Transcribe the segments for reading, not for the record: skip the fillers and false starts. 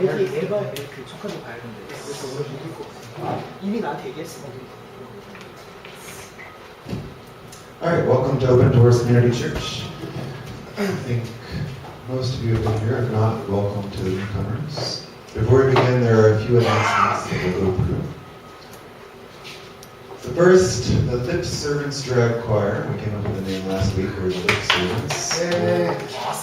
여기 앨범 그 조카도 봐야 되는데 그래서 오늘 못 읽고 이미 나한테 얘기했어. All right, welcome to Open Doors Community Church. I think most of you have been here. If not, welcome to the newcomers. Before we begin, there are a few announcements that we'll go through. The first, the Lip Servants Drag Choir. We came up with the name last week. We're the Lip Servants.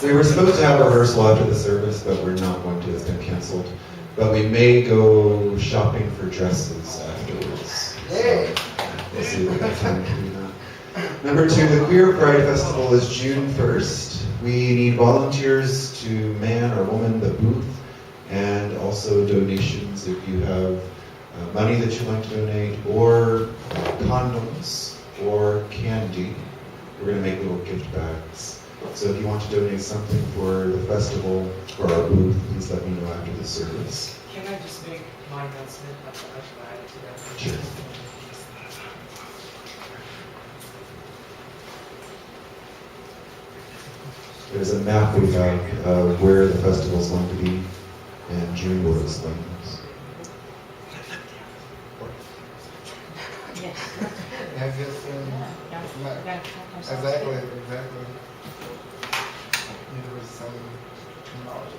We were supposed to have a rehearsal after the service, but we're not going to. It's been canceled. But we may go shopping for dresses afterwards. So we'll see if we have time to do that. Number two, the Queer Pride Festival is June 1st. We need volunteers to man or woman the booth, and also donations if you have money that you'd like to donate, or condoms, or candy. We're going to make little gift bags. So if you want to donate something for the festival, for our booth, please let me know after the service. Can I just make my announcement? I should add it to that. Sure. There's a map we have of where the festival is going to be, and June will explain this. Exactly. Universal knowledge.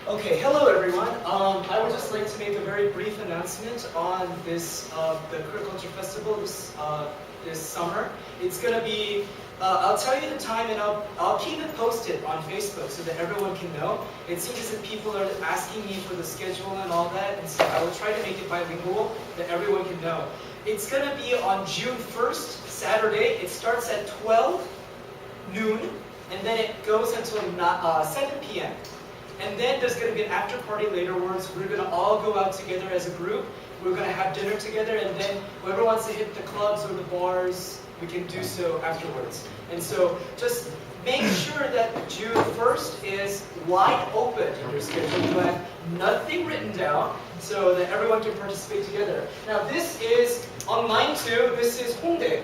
Okay, hello everyone. I would just like to make a very brief announcement on this the Queer Culture Festival this summer. It's gonna be. I'll tell you the time and I'll keep it posted on Facebook so that everyone can know. It seems that people are asking me for the schedule and all that, and so I will try to make it bilingual that everyone can know. It's gonna be on June 1st, Saturday. It starts at 12 noon, and then it goes until 7 p.m. And then there's going to be an after party laterwards. We're going to all go out together as a group. We're going to have dinner together, and then whoever wants to hit the clubs or the bars, we can do so afterwards. And so just make sure that June 1st is wide open in your schedule. You have nothing written down so that everyone can participate together. Now this is online too. This is Hongdae.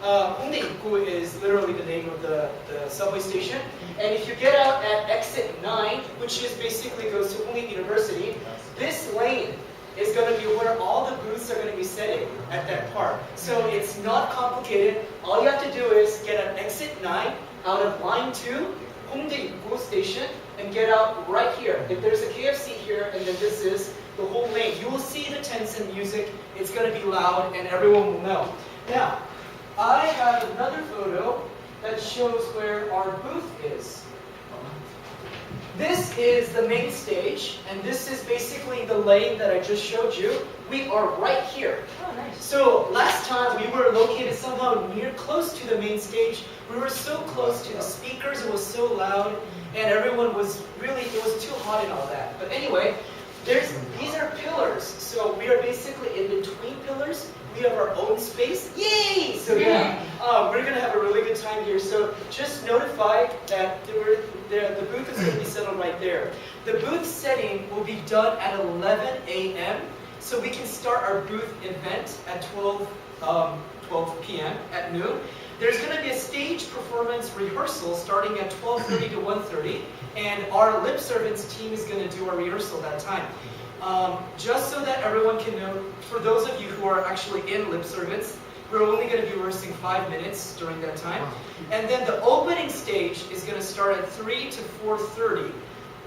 Hongdae Ikko is literally the name of the subway station. And if you get out at exit 9, which is basically goes to Hongdae University, this lane is going to be where all the booths are going to be sitting at that park. So it's not complicated. All you have to do is get an exit 9 out of line 2, Hongdae Ikko station, and get out right here. If there's a KFC here, and then this is the whole lane, you will see the tents and music. It's going to be loud, and everyone will know. Now, I have another photo that shows where our booth is. This is the main stage, and this is basically the lane that I just showed you. We are right here. Oh, nice. So last time we were located somehow close to the main stage. We were so close to the speakers, it was so loud, and everyone was really, it was too hot and all that. But anyway, these are pillars. So we are basically in between pillars. We have our own space. Yay! So yeah, we're gonna have a really good time here. So just notify that the booth is gonna be settled right there. The booth setting will be done at 11 a.m. So we can start our booth event at 12 p.m. at noon. There's gonna be a stage performance rehearsal starting at 12:30 to 1:30, and our Lip Servants team is gonna do our rehearsal that time. Just so that everyone can know, for those of you who are actually in Lip Servants, we're only going to be rehearsing 5 minutes during that time. And then the opening stage is going to start at 3 to 4:30.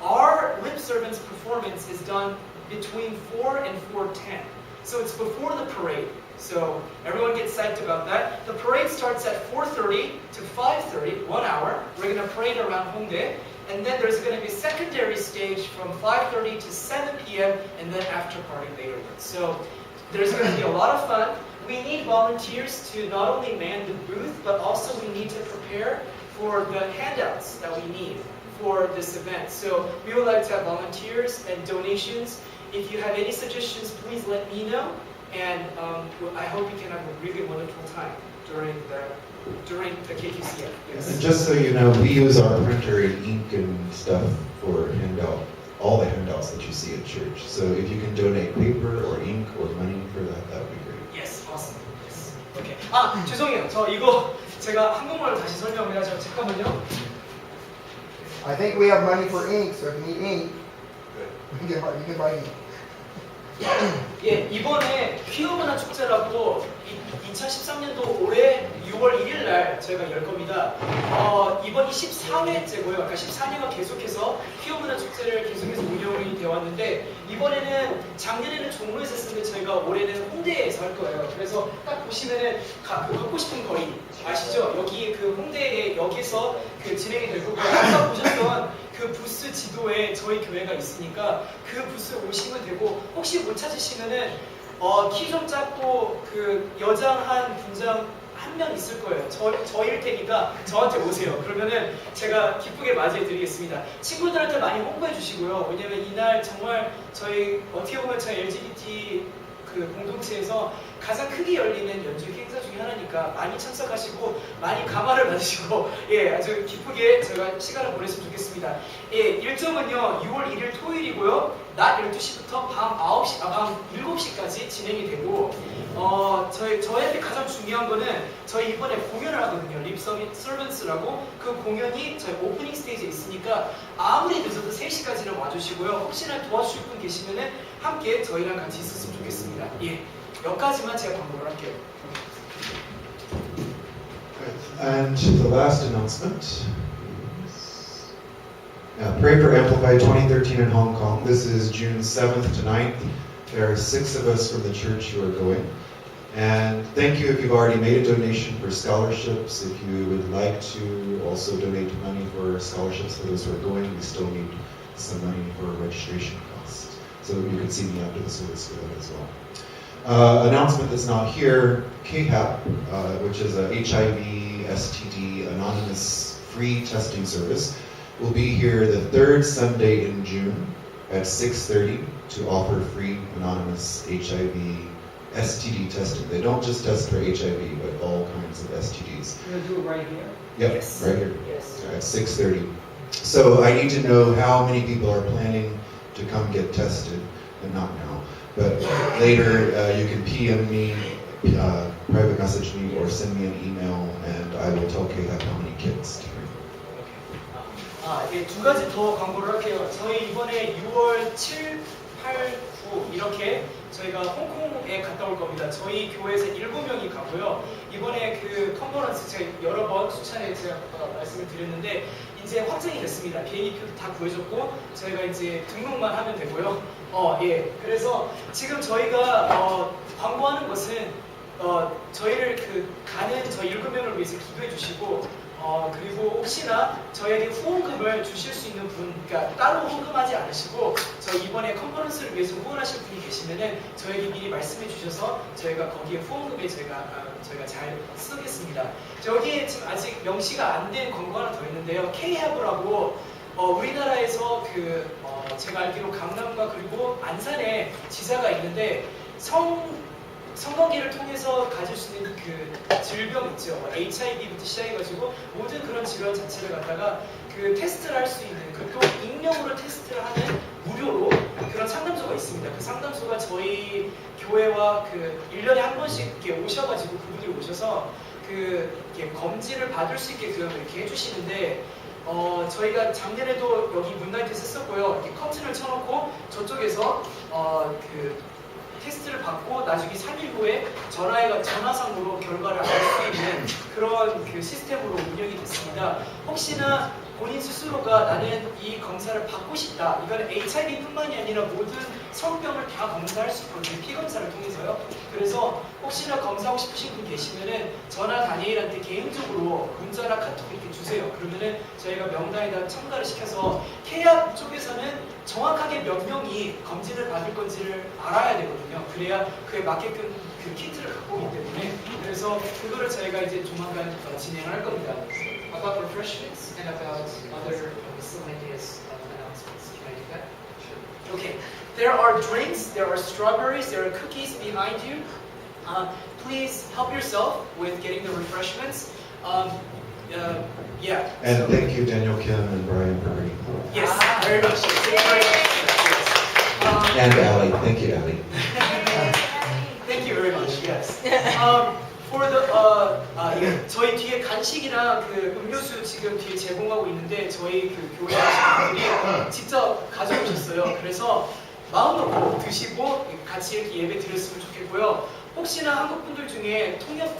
Our Lip Servants performance is done between 4 and 4:10. So it's before the parade. So everyone gets psyched about that. The parade starts at 4:30 to 5:30, 1 hour. We're going to parade around Hongdae. And then there's going to be a secondary stage from 5:30 to 7 p.m. and then after party later. So there's going to be a lot of fun. We need volunteers to not only man the booth, but also we need to prepare for the handouts that we need for this event. So we would like to have volunteers and donations. If you have any suggestions, please let me know. And I hope we can have a really wonderful time during the KQCF. Yes. And just so you know, we use our printer and ink and stuff for all the handouts that you see at church. So if you can donate paper or ink or money for that, that would be great. Yes, awesome. Yes. Okay. 죄송해요. 저 이거 제가 한국말로 다시 설명을 해야죠. 잠깐만요. I think we have money for ink, so if you need ink, you can buy ink. 예, 이번에 퀴어문화 축제라고 2013년도 올해 6월 1일 날 저희가 열 겁니다. 이번이 14회째고요. 그러니까 14년간 계속해서 퀴어문화 축제를 계속해서 운영이 되어 왔는데 이번에는 작년에는 종로에서 했었는데 저희가 올해는 홍대에서 할 거예요. 그래서 딱 보시면은 걷고 싶은 거리 아시죠? 여기 그 홍대의 역에서 그 진행이 될 거고요. 아까 보셨던 그 부스 지도에 저희 교회가 있으니까 그 부스에 오시면 되고 혹시 못 찾으시면은 키 좀 작고 그 여장 한 분장 한 명 있을 거예요. 저일 테니까 저한테 오세요. 그러면은 제가 기쁘게 맞이해 드리겠습니다. 친구들한테 많이 홍보해 주시고요. 왜냐면 이날 정말 저희 어떻게 보면 저희 LGBT 그 공동체에서 가장 크게 열리는 연주 행사 중에 하나니까 많이 참석하시고 많이 감화를 받으시고 예 아주 기쁘게 제가 시간을 보냈으면 좋겠습니다. 예 일정은요 6월 1일 토요일이고요 낮 12시부터 밤 7시까지 진행이 되고 저희한테 가장 중요한 거는 저희 이번에 공연을 하거든요. 립 서비스라고 그 공연이 저희 오프닝 스테이지에 있으니까 아무리 늦어도 3시까지는 와주시고요. 혹시나 도와주실 분 계시면은 함께 저희랑 같이 있었으면 좋겠습니다. 예, 여기까지만 제가 광고를 할게요. And the last announcement. Pray for Amplify 2013 in Hong Kong. This is June 7th to 9th. There are 6 of us from the church who are going. And thank you if you've already made a donation for scholarships. If you would like to also donate money for scholarships for those who are going, we still need some money for registration costs. So you can see me after the service for that as well. Announcement that's not here, KHAP, which is a HIV, STD, anonymous free testing service, will be here the 3rd Sunday in June at 6:30 to offer free anonymous HIV, STD testing. They don't just test for HIV, but all kinds of STDs. You're gonna do it right here? Yep, Yes. right here Yes. at 6:30. So I need to know how many people are planning to come get tested, and not now, but later you can PM me, private message me, or send me an email, and I will tell KHAP how many kits to bring. 예, 2가지 더 광고를 할게요. 저희 이번에 6월 7, 8, 9 이렇게 저희가 홍콩에 갔다 올 겁니다. 저희 교회에서 7명이 가고요. 이번에 그 컨퍼런스 제가 여러 번 수차례 제가 말씀을 드렸는데 이제 확정이 됐습니다. 비행기표도 다 구해줬고 저희가 이제 등록만 하면 되고요. 예. 그래서 지금 저희가 광고하는 것은 저희를 가는 저희 7명을 위해서 기도해 주시고 그리고 혹시나 저에게 후원금을 주실 수 있는 분, 그러니까 따로 후원금하지 않으시고 저희 이번에 컨퍼런스를 위해서 후원하실 분이 계시면은 저에게 미리 말씀해 주셔서 저희가 거기에 후원금에 저희가 잘 쓰겠습니다. 여기에 지금 아직 명시가 안 된 광고 하나 더 있는데요. K-Hab라고 우리나라에서 제가 알기로 강남과 그리고 안산에 지사가 있는데 성관계를 통해서 가질 수 있는 그 질병 있죠. HIV부터 시작해가지고 모든 그런 질환 자체를 갖다가 그 테스트를 할 수 있는 또 익명으로 테스트를 하는 무료로 그런 상담소가 있습니다. 그 상담소가 저희 교회와 1년에 한 번씩 이렇게 오셔가지고 그분들이 오셔서 이렇게 검진을 받을 수 있게끔 이렇게 해주시는데 저희가 작년에도 여기 문나이트에서 했었고요. 이렇게 커튼을 쳐놓고 저쪽에서 테스트를 받고 나중에 3일 후에 전화상으로 결과를 알 수 있는 그런 시스템으로 운영이 됐습니다. 혹시나 본인 스스로가 나는 이 검사를 받고 싶다. 이건 HIV뿐만이 아니라 모든 성병을 다 검사할 수 있거든요. 피검사를 통해서요. 그래서 혹시나 검사하고 싶으신 분 계시면은 저나 다니엘한테 개인적으로 문자나 카톡 이렇게 주세요. 그러면은 저희가 명단에다 첨가를 시켜서 케이압 쪽에서는 정확하게 몇 명이 검진을 받을 건지를 알아야 되거든요. 그래야 그에 맞게끔 그 키트를 갖고 오기 때문에 그래서 그거를 저희가 이제 조만간 진행을 할 겁니다. About refreshments and about other miscellaneous announcements. Can I do that? Sure. Okay. There are drinks, there are strawberries, there are cookies behind you. Please help yourself with getting the refreshments. Yeah. And thank you, Daniel Kim and Brian for bringing them. Yes, very much. Thank you very much. And Allie. Thank you, Allie. Thank you very much. Yes. for the 예, 저희 뒤에 간식이랑 그 음료수 지금 뒤에 제공하고 있는데 저희 그 교회 하시는 분들이 직접 가져오셨어요. 그래서 마음 놓고 드시고 같이 이렇게 예배 드렸으면 좋겠고요. 혹시나 한국 분들 중에 통역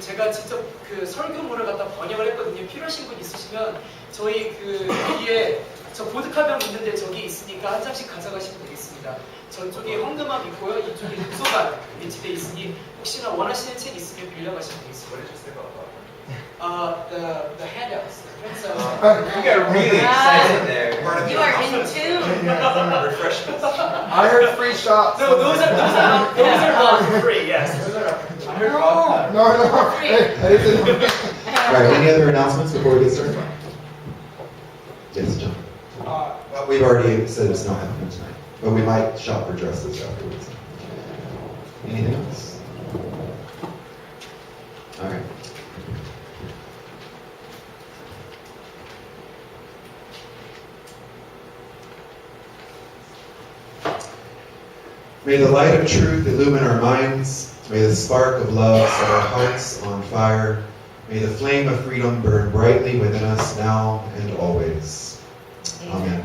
제가 직접 그 설교문을 갖다 번역을 했거든요. 필요하신 분 있으시면 저희 그 뒤에 저 보드카병 있는데 저기 있으니까 한 장씩 가져가시면 되겠습니다. 저쪽에 헌금함 있고요. 이쪽에 도서관 집에 있으니 혹시나 원하시는 책 있으면 빌려가시면 되겠습니다. The handouts. So, You got really excited there. You are in tune. Refreshments. I heard free shots. no, those are not for free. Yes. I heard vodka. No. Hey, I didn't. All right, any other announcements before we get started? Yes, John. Well, we've already said it's not happening tonight, but we might shop for dresses afterwards. Anything else? All right. May the light of truth illumine our minds. May the spark of love set our hearts on fire. May the flame of freedom burn brightly within us now and always. Amen.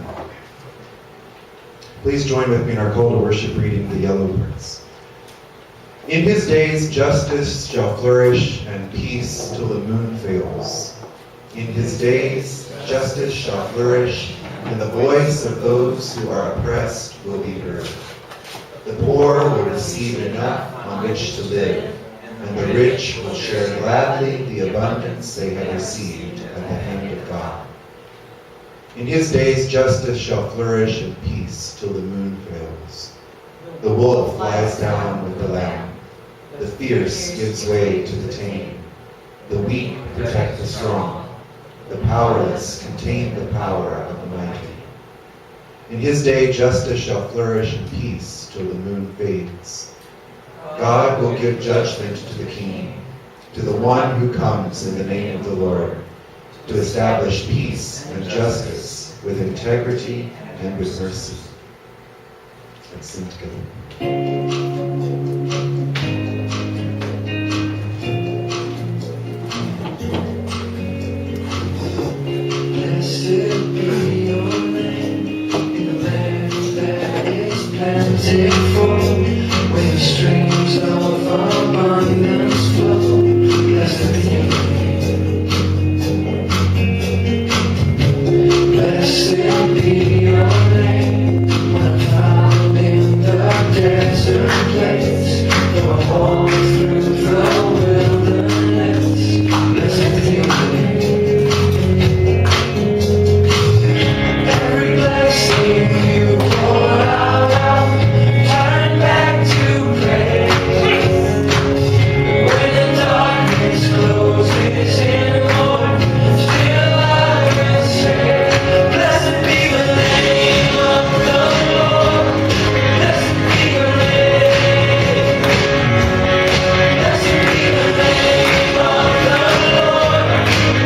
Please join with me in our call to worship reading the yellow words. In his days justice shall flourish and peace till the moon fails. In his days justice shall flourish and the voice of those who are oppressed will be heard. The poor will receive enough on which to live, and the rich will share gladly the abundance they have received at the hand of God. In his days justice shall flourish and peace till the moon fails. The wolf lies down with the lamb. The fierce gives way to the tame. The weak protect the strong. The powerless contain the power of the mighty. In his day justice shall flourish and peace till the moon fades. God will give judgment to the king, to the one who comes in the name of the Lord, to establish peace and justice with integrity and with mercy. Let's sing together. Blessed be your name in the land that is plentiful, where the streams of abundance flow. Blessed be your name. Blessed be your name, when found in the desert place, though I walk through the wilderness. Blessed be your name. Every blessing you pour out, I'll turn back to praise. When the darkness closes in, Lord, still I will say, blessed be the name of the Lord. Blessed be your name. Blessed be the name of the Lord.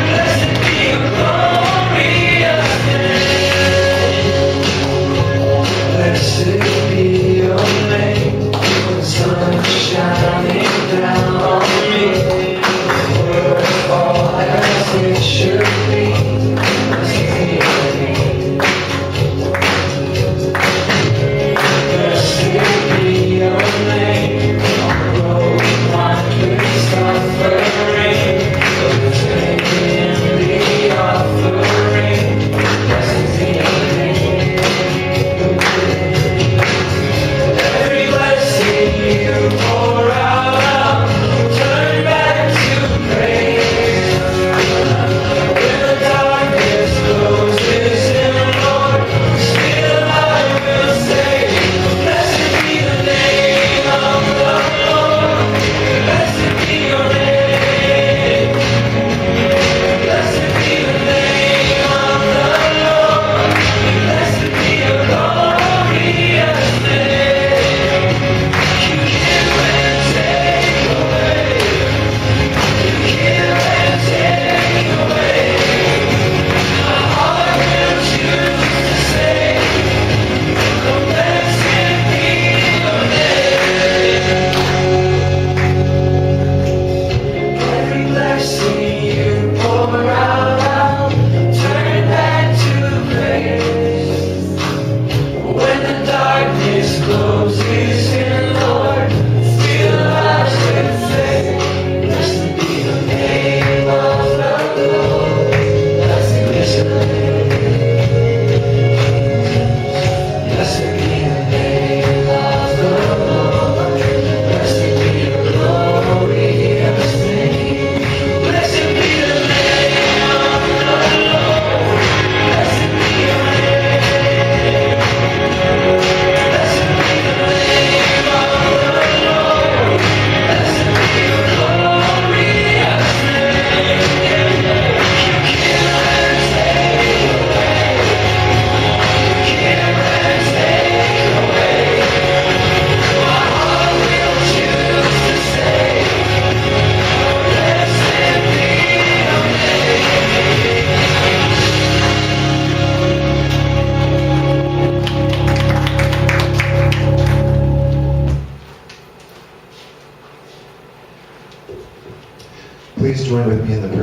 Blessed be your glorious name. Blessed be your name, when the sun is shining down on me. The world all as it should be. Blessed be your name. Blessed be your name, on the road lined with suffering, so taking the offering. Blessed be your name. Every blessing you pour out, I'll turn back to praise. When the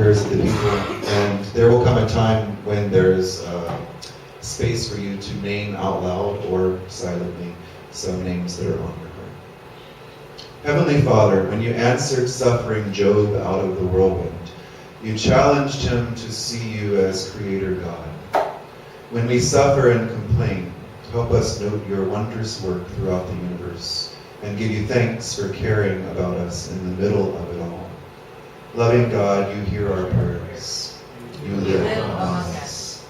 prayers of the people, and there will come a time when there's space for you to name out loud or silently some names that are on your heart. Heavenly Father, when you answered suffering Job out of the whirlwind, you challenged him to see you as Creator God. When we suffer and complain, help us note your wondrous work throughout the universe and give you thanks for caring about us in the middle of it all. Loving God, you hear our prayers. You live among us.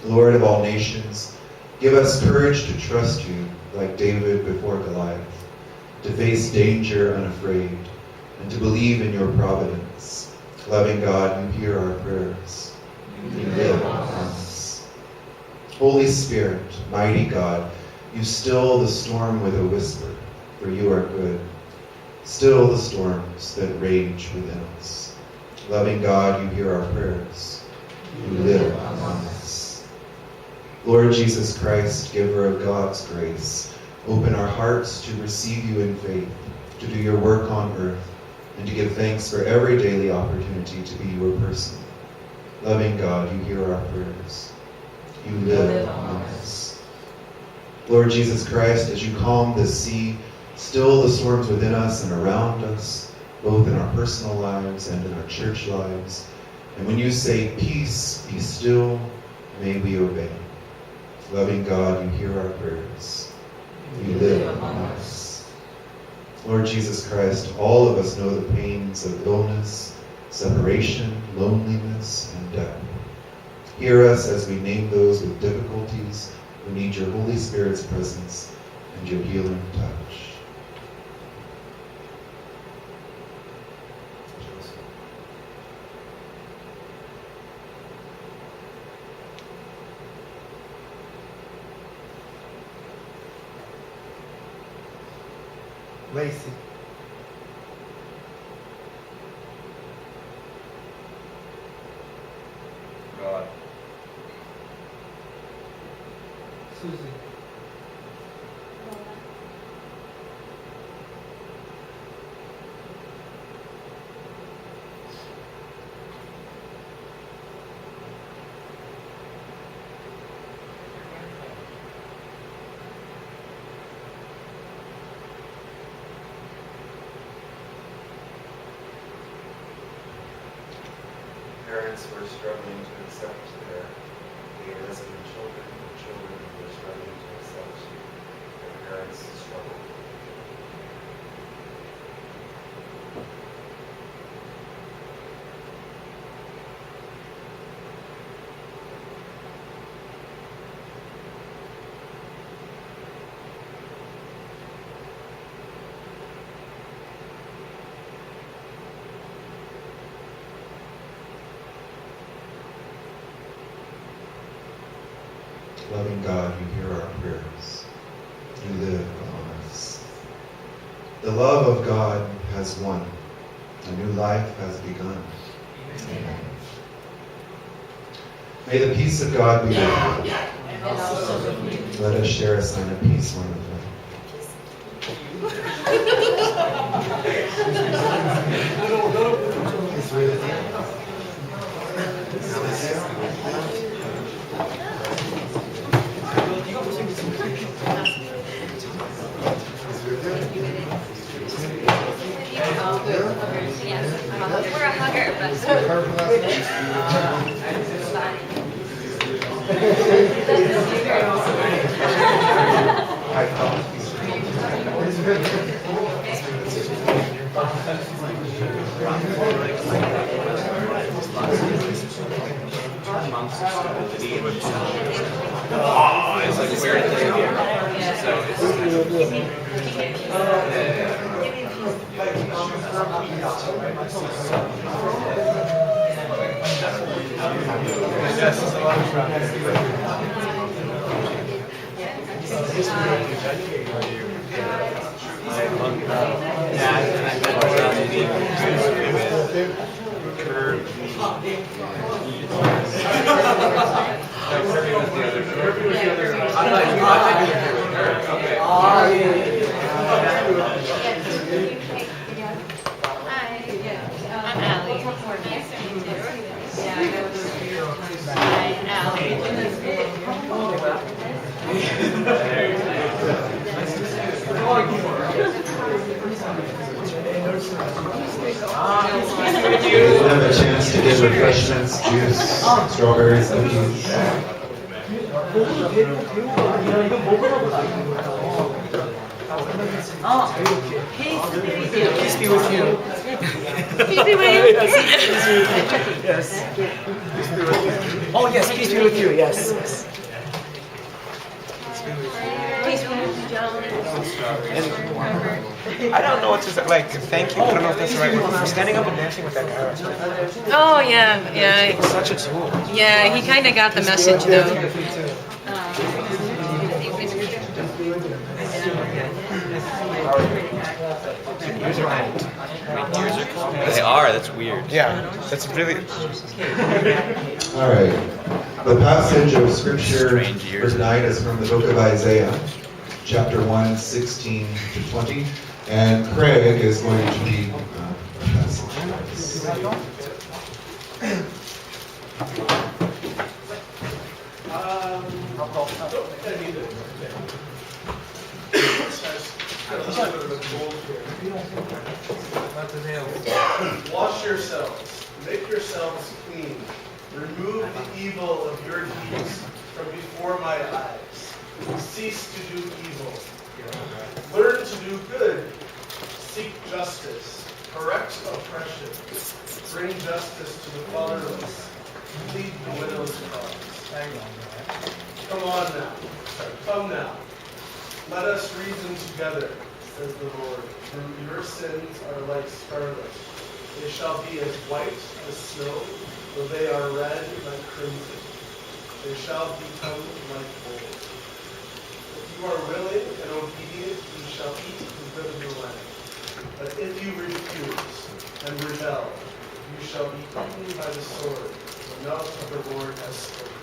Lord of all nations, give us courage to trust you like David before Goliath, to face danger unafraid, and to believe in your providence. Loving God, you hear our prayers. You live among us. Holy Spirit, mighty God, you still the storm with a whisper, for you are good. Still the storms that rage within us. Loving God, you hear our prayers. You live among us. Lord Jesus Christ, giver of God's grace, open our hearts to receive you in faith, to do your work on earth, and to give thanks for every daily opportunity to be your person. Loving God, you hear our prayers. You live among us. Lord Jesus Christ, as you calm the sea, still the storms within us and around us, both in our personal lives and in our church lives. And when you say, peace, be still, may we obey. Loving God, you hear our prayers. You live among us. Lord Jesus Christ, all of us know the pains of illness, separation, loneliness, and death. Hear us as we name those with difficulties who need your Holy Spirit's presence and your healing touch. Lacey. God. Susie. Parents were struggling to accept their resident children, children were struggling to accept their parents' struggle. Loving God, you hear our prayers. You live among us. The love of God has won. A new life has begun. Amen. May the peace of God be with you. And also with you. Let us share a sign of peace one with another. It's really We're a hugger, It's like a weird thing here. So Hi. I'm Allie. Nice to meet you. chance to get refreshments, juice, strawberries, cookies. 먹어도 배우가 아니라 이건 먹으라고 나는 거야. Peace be with you. Peace be with you. Yes. Oh yes, peace be with you. Yes. Peace be with you, John. I don't know what to say. Like, thank you. I don't know if that's the right word. For standing up and dancing with that guy. Oh yeah. Such a tool. Yeah, he kind of got the message though. Yours are old. They are, that's weird. Yeah, that's really. All right. The passage of scripture Strange years. for tonight is from the book of Isaiah, chapter 1, 16 to 20. And Craig is going to read a passage for us. Wash yourselves, make yourselves clean. Remove the evil of your deeds from before my eyes. Cease to do evil. Learn to do good. Seek justice. Correct oppression. Bring justice to the fatherless. Plead the widow's cause. Come on now. Come now. Let us reason together, says the Lord. For your sins are like scarlet. They shall be as white as snow, though they are red like crimson. They shall become like gold. If you are willing and obedient, you shall eat the good of the land. But if you refuse and rebel, you shall be eaten by the sword. The mouth of the Lord has spoken.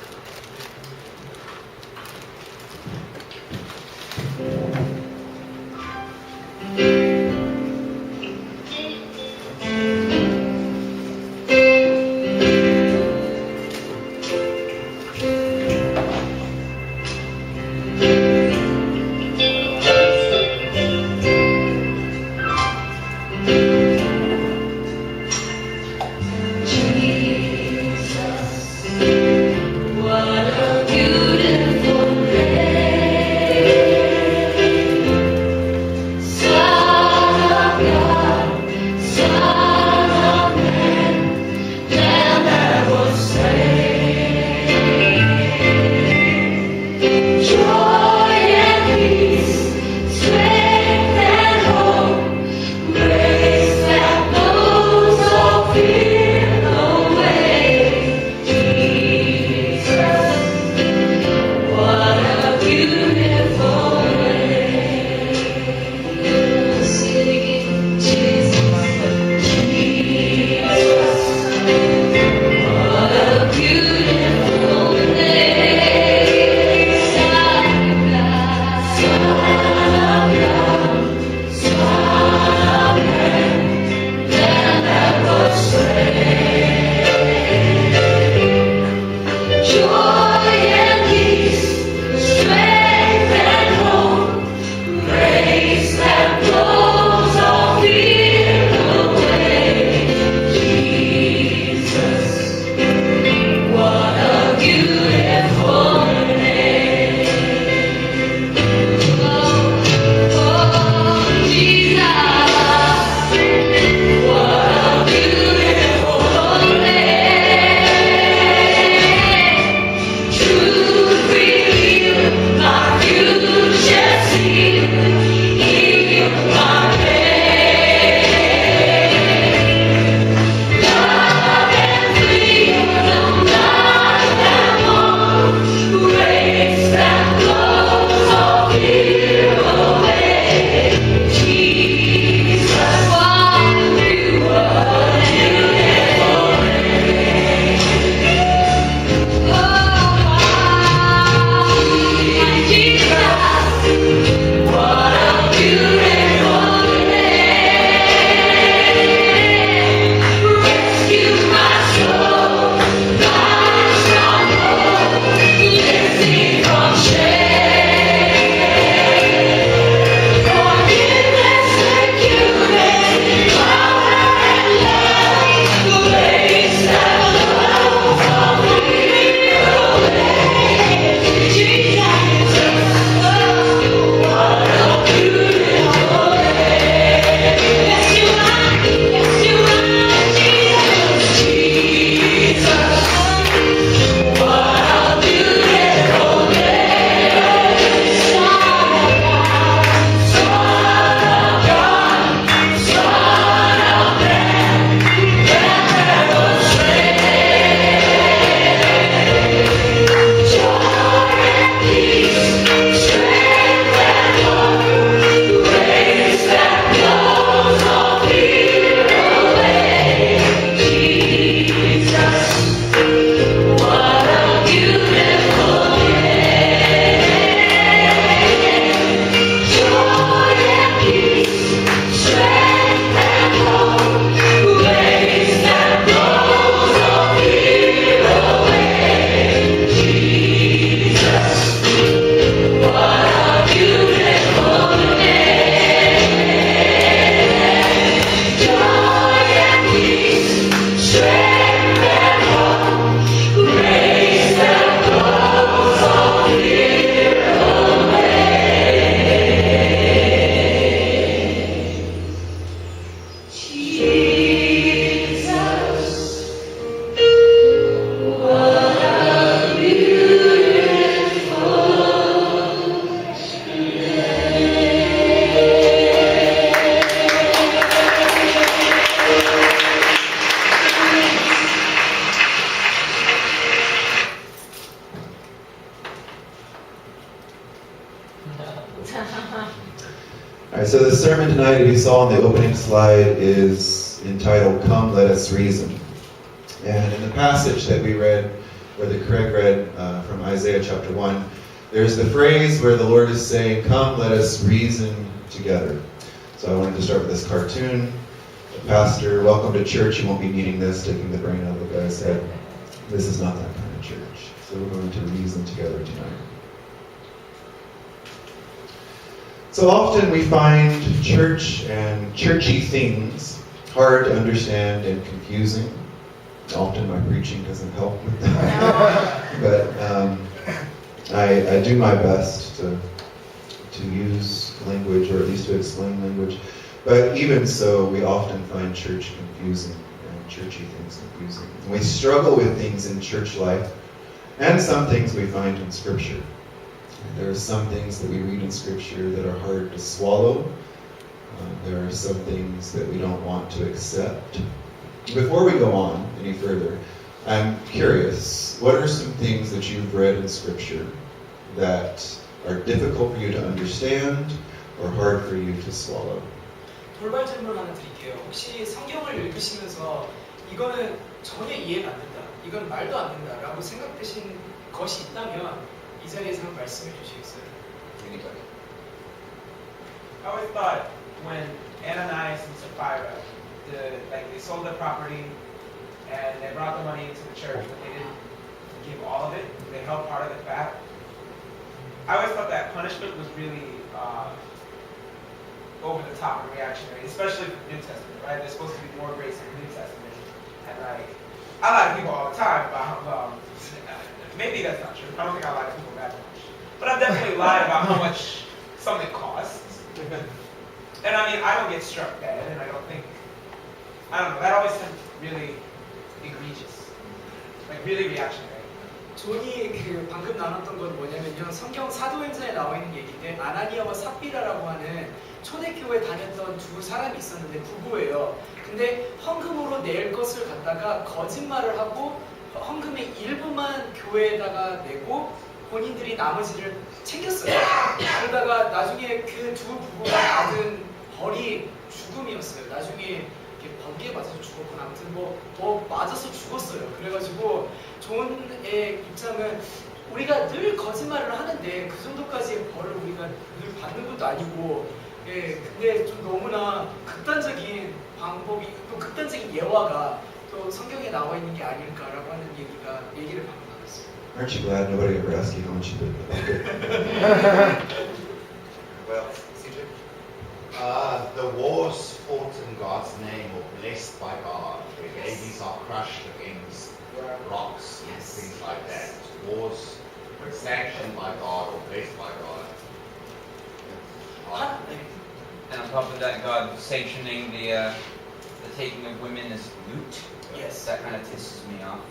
Alright, so the sermon tonight, if you saw on the opening slide, is entitled, Come, Let Us Reason. And in the passage that we read, or that Craig read from Isaiah chapter 1, there's the phrase where the Lord is saying, come, let us reason together. So I wanted to start with this cartoon. Pastor, welcome to church. You won't be needing this, taking the brain out of the guy's head. This is not that kind of church. So we're going to reason together tonight. So often we find church and churchy things hard to understand and confusing. Often my preaching doesn't help with that. But I do my best to use language, or at least to explain language. But even so, we often find church confusing and churchy things confusing. And we struggle with things in church life and some things we find in Scripture. There are some things that we read in Scripture that are hard to swallow. There are some things that we don't want to accept. Before we go on any further, I'm curious, what are some things that you've read in Scripture that are difficult for you to understand or hard for you to swallow? 돌발 질문 하나 드릴게요. 혹시 성경을 읽으시면서 이거는 전혀 이해가 안 된다, 이건 말도 안 된다라고 생각되신 것이 있다면 이 자리에서 한번 말씀해 주시겠어요? I always thought when Ananias and Sapphira, they sold their property and they brought the money into the church, but they didn't give all of it. They held part of it back. I always thought that punishment was really over the top and reactionary, especially for the New Testament, right? There's supposed to be more grace in the New Testament. And I lie to people all the time about maybe that's not true. I don't think I lie to people that much. But I've definitely lied about how much something costs. And I mean, I don't get struck dead, and I don't know, that always seemed really egregious. Like really reactionary. 존이 방금 나눴던 건 뭐냐면요, 성경 사도행전에 나와 있는 얘기인데 아나니아와 삽비라라고 하는 초대교회 다녔던 두 사람이 있었는데 부부예요. 근데 헌금으로 낼 것을 갖다가 거짓말을 하고 헌금의 일부만 교회에다가 내고 본인들이 나머지를 챙겼어요. 그러다가 나중에 그 두 부부가 받은 벌이 죽음이었어요. 나중에 번개에 맞아서 죽었거나 아무튼 뭐 맞아서 죽었어요. 그래가지고 존의 입장은 우리가 늘 거짓말을 하는데 그 정도까지의 벌을 우리가 늘 받는 것도 아니고, 근데 좀 너무나 극단적인 방법이, 또 극단적인 예화가 또 성경에 나와 있는 게 아닐까라고 하는 얘기를 방금 나눴어요. Aren't you glad nobody ever asked you how much you did? Well, the wars fought in God's name or blessed by God, where babies are crushed against rocks and things like that. Wars sanctioned by God or blessed by God. And on top of that, God sanctioning the taking of women as loot. Yes. That kind of pisses me off.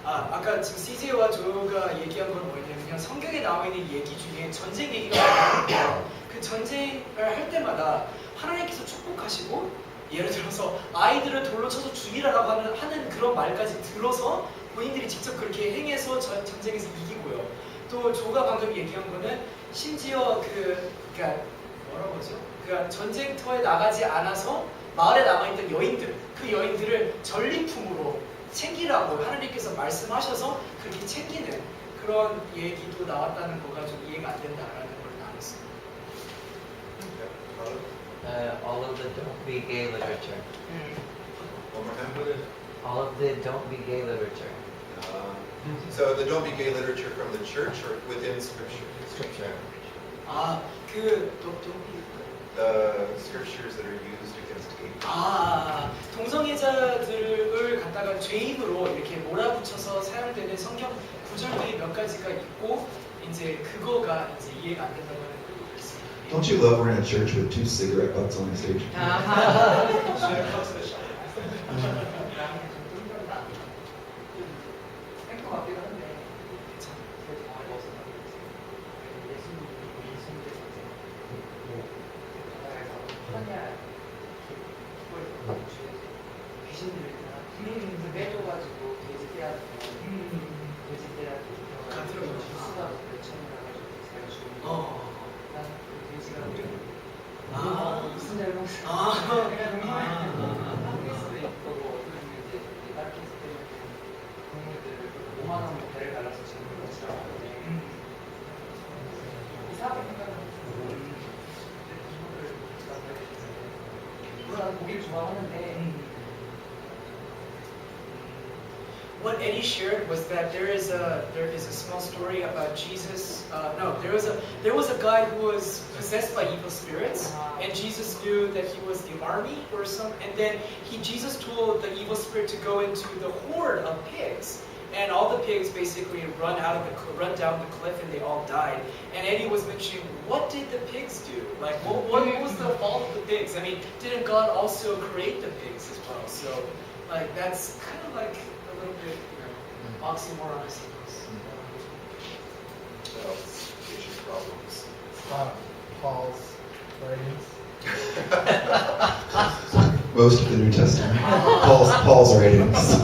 아까 지금 CJ와 조가 얘기한 건 뭐냐면 성경에 나와 있는 얘기 중에 전쟁 얘기가 나오는데요. 그 전쟁을 할 때마다 하나님께서 축복하시고, 예를 들어서 아이들을 돌로 쳐서 죽이라라고 하는 그런 말까지 들어서 본인들이 직접 그렇게 행해서 전쟁에서 이기고요. 또 조가 방금 얘기한 거는 심지어 그러니까 뭐라고 하죠? 그러니까 전쟁터에 나가지 않아서 마을에 남아있던 여인들, 그 여인들을 전리품으로 챙기라고 하나님께서 말씀하셔서 그렇게 챙기는 그런 얘기도 나왔다는 거가 좀 이해가 안 된다라는 걸 나눴습니다. All of the don't be gay literature. One more time. All of the don't be gay literature. So the don't be gay literature from the church or within Scripture? Scripture. The scriptures that are used against gay people. 동성애자들을 갖다가 죄인으로 이렇게 몰아붙여서 사용되는 성경 구절들이 몇 가지가 있고, 이제 그거가 이제 이해가 안 된다고 하는 걸 있습니다. Don't you love we're in a church with 2 cigarette butts on the stage? 빼줘가지고 돼지 떼야 돼지 떼야 수가 몇천 나가지고 잘 주고 나는 그 돼지가 것들을 5만 원 배를 갈라서 지금 그렇지 않았는데 이상하게 생각하면 물론 나는 고기를 좋아하는데 What Eddie shared was that there is a small story about Jesus. There was a guy who was possessed by evil spirits, and Jesus knew that he was the army or some. And then Jesus told the evil spirit to go into the horde of pigs, and all the pigs basically run down the cliff, and they all died. And Eddie was mentioning, what did the pigs do? Like, what was the fault of the pigs? I mean, didn't God also create the pigs as well? So, like, that's kind of like a little bit, oxymoron, I suppose. Patient problems. Paul's writings. Most of the New Testament. Paul's writings.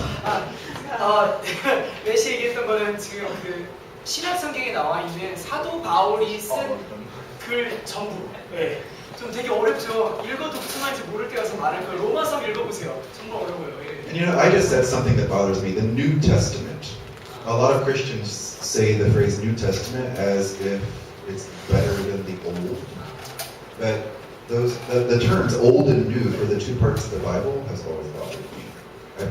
메시 얘기했던 거는 지금 그 신약 성경에 나와 있는 사도 바울이 쓴 글 전부. 네. 좀 되게 어렵죠. 읽어도 무슨 말인지 모를 때가 좀 많을 거예요. 로마서 읽어보세요. 정말 어려워요. 예. And you know, I just said something that bothers me. The New Testament. A lot of Christians say the phrase New Testament as if it's better than the Old. But the terms Old and New for the two parts of the Bible has always bothered me.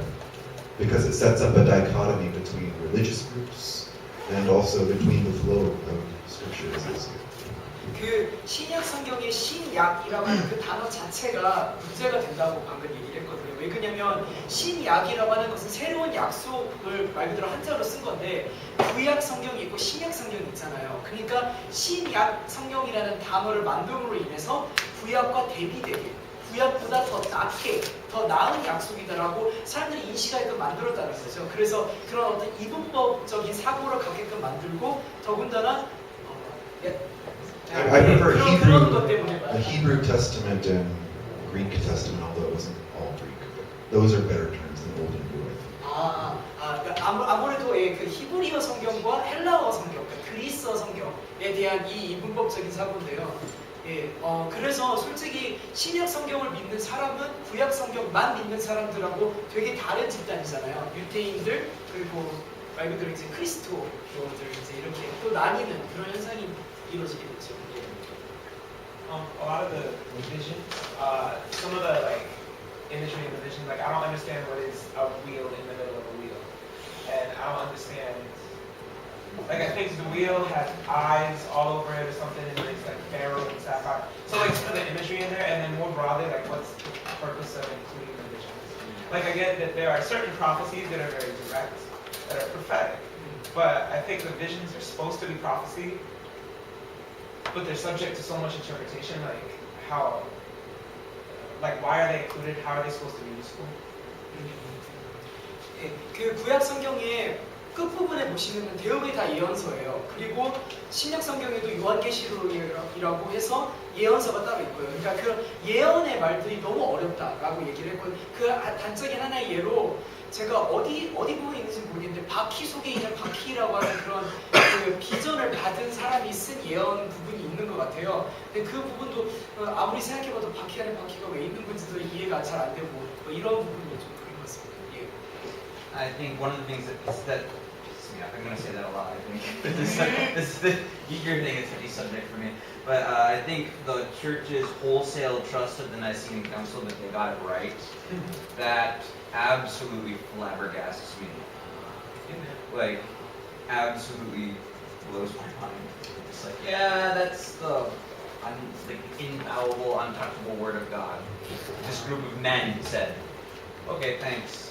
Because it sets up a dichotomy between religious groups and also between the flow of scriptures. 그 신약 성경의 신약이라고 하는 그 단어 자체가 문제가 된다고 방금 얘기를 했거든요. 왜 그러냐면 신약이라고 하는 것은 새로운 약속을 말 그대로 한자로 쓴 건데 구약 성경이 있고 신약 성경이 있잖아요. 그러니까 신약 성경이라는 단어를 만듦으로 인해서 구약과 대비되게 구약보다 더 낫게, 더 나은 약속이다라고 사람들이 인식하게끔 만들었다는 거죠. 그래서 그런 어떤 이분법적인 사고를 갖게끔 만들고 더군다나 I prefer 그런 것 때문에 the Hebrew Testament and Greek Testament, although it wasn't all Greek. Those are better terms than Old and New. 그러니까 아무래도 예, 그 히브리어 성경과 헬라어 성경, 그러니까 그리스어 성경에 대한 이 이분법적인 사고인데요. 예, 그래서 솔직히 신약 성경을 믿는 사람은 구약 성경만 믿는 사람들하고 되게 다른 집단이잖아요. 유대인들 그리고 말 그대로 이제 크리스토교들 이제 이렇게 또 나뉘는 그런 현상이 이루어지게 됐죠. 예. A lot of the vision, some of the like imagery in the vision, like I don't understand what is a wheel in the middle of a wheel, and I don't understand. Like I think the wheel has eyes all over it or something, and it's like beryl and sapphire. So like some of the imagery in there, and then more broadly, like what's the purpose of including the visions? Like I get that there are certain prophecies that are very direct, that are prophetic, but I think the visions are supposed to be prophecy, but they're subject to so much interpretation. Like how, like why are they included? How are they supposed to be useful? 예, 그 구약 성경에 끝부분에 보시면 대부분이 다 예언서예요. 그리고 신약 성경에도 요한계시록이라고 해서 예언서가 따로 있고요. 그러니까 그 예언의 말들이 너무 어렵다라고 얘기를 했고 그 단적인 하나의 예로 제가 어디 부분에 있는지 모르겠는데 바퀴 속에 있는 바퀴라고 하는 그런 그 비전을 받은 사람이 쓴 예언 부분이 있는 것 같아요. 근데 그 부분도 아무리 생각해봐도 바퀴 안에 바퀴가 왜 있는 건지도 이해가 잘 안 되고 뭐 이런 부분이 좀 그런 것 같습니다. 예. I think one of the things that I'm going to say that a lot, I think. this is the geekier thing, it's a heavy subject for me. But I think the church's wholesale trust of the Nicene Council that they got it right, that absolutely flabbergasts me. Like, absolutely blows my mind. It's like, yeah, that's the infallible, untouchable word of God. This group of men said, okay, thanks.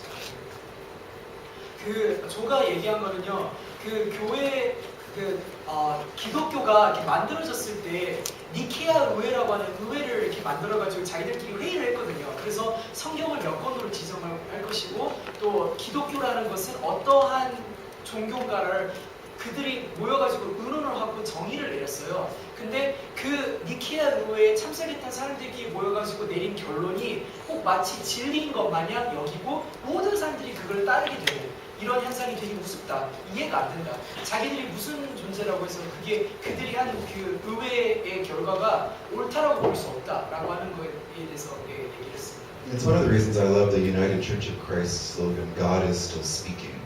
그 조가 얘기한 거는요. 그 교회 기독교가 이렇게 만들어졌을 때 니케아 의회라고 하는 의회를 이렇게 만들어가지고 자기들끼리 회의를 했거든요. 그래서 성경을 몇 권으로 지정을 할 것이고 또 기독교라는 것은 어떠한 종교인가를 그들이 모여가지고 의논을 하고 정의를 내렸어요. 근데 그 니케아 의회에 참석했던 사람들끼리 모여가지고 내린 결론이 꼭 마치 진리인 것 마냥 여기고 모든 사람들이 그걸 따르게 되고 이런 현상이 되게 우습다. 이해가 안 된다. 자기들이 무슨 존재라고 해서 그게 그들이 한 그 의회의 결과가 옳다라고 볼 수 없다라고 하는 거에 대해서 얘기를 했습니다. It's one of the reasons I love the United Church of Christ slogan, God is still speaking.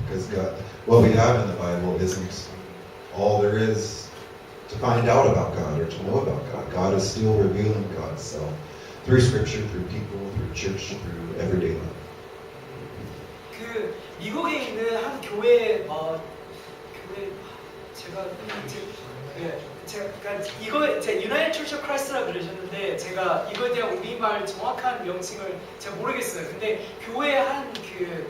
because God, what we have in the Bible isn't all there is to find out about God or to know about God. God is still revealing God's self through Scripture, through people, through church, through everyday life. 그 미국에 있는 한 교회 교회 제가 이거 제 유나이티드 처치 오브 크라이스트라 그러셨는데 제가 이거에 대한 우리말 정확한 명칭을 제가 모르겠어요. 근데 교회 한 그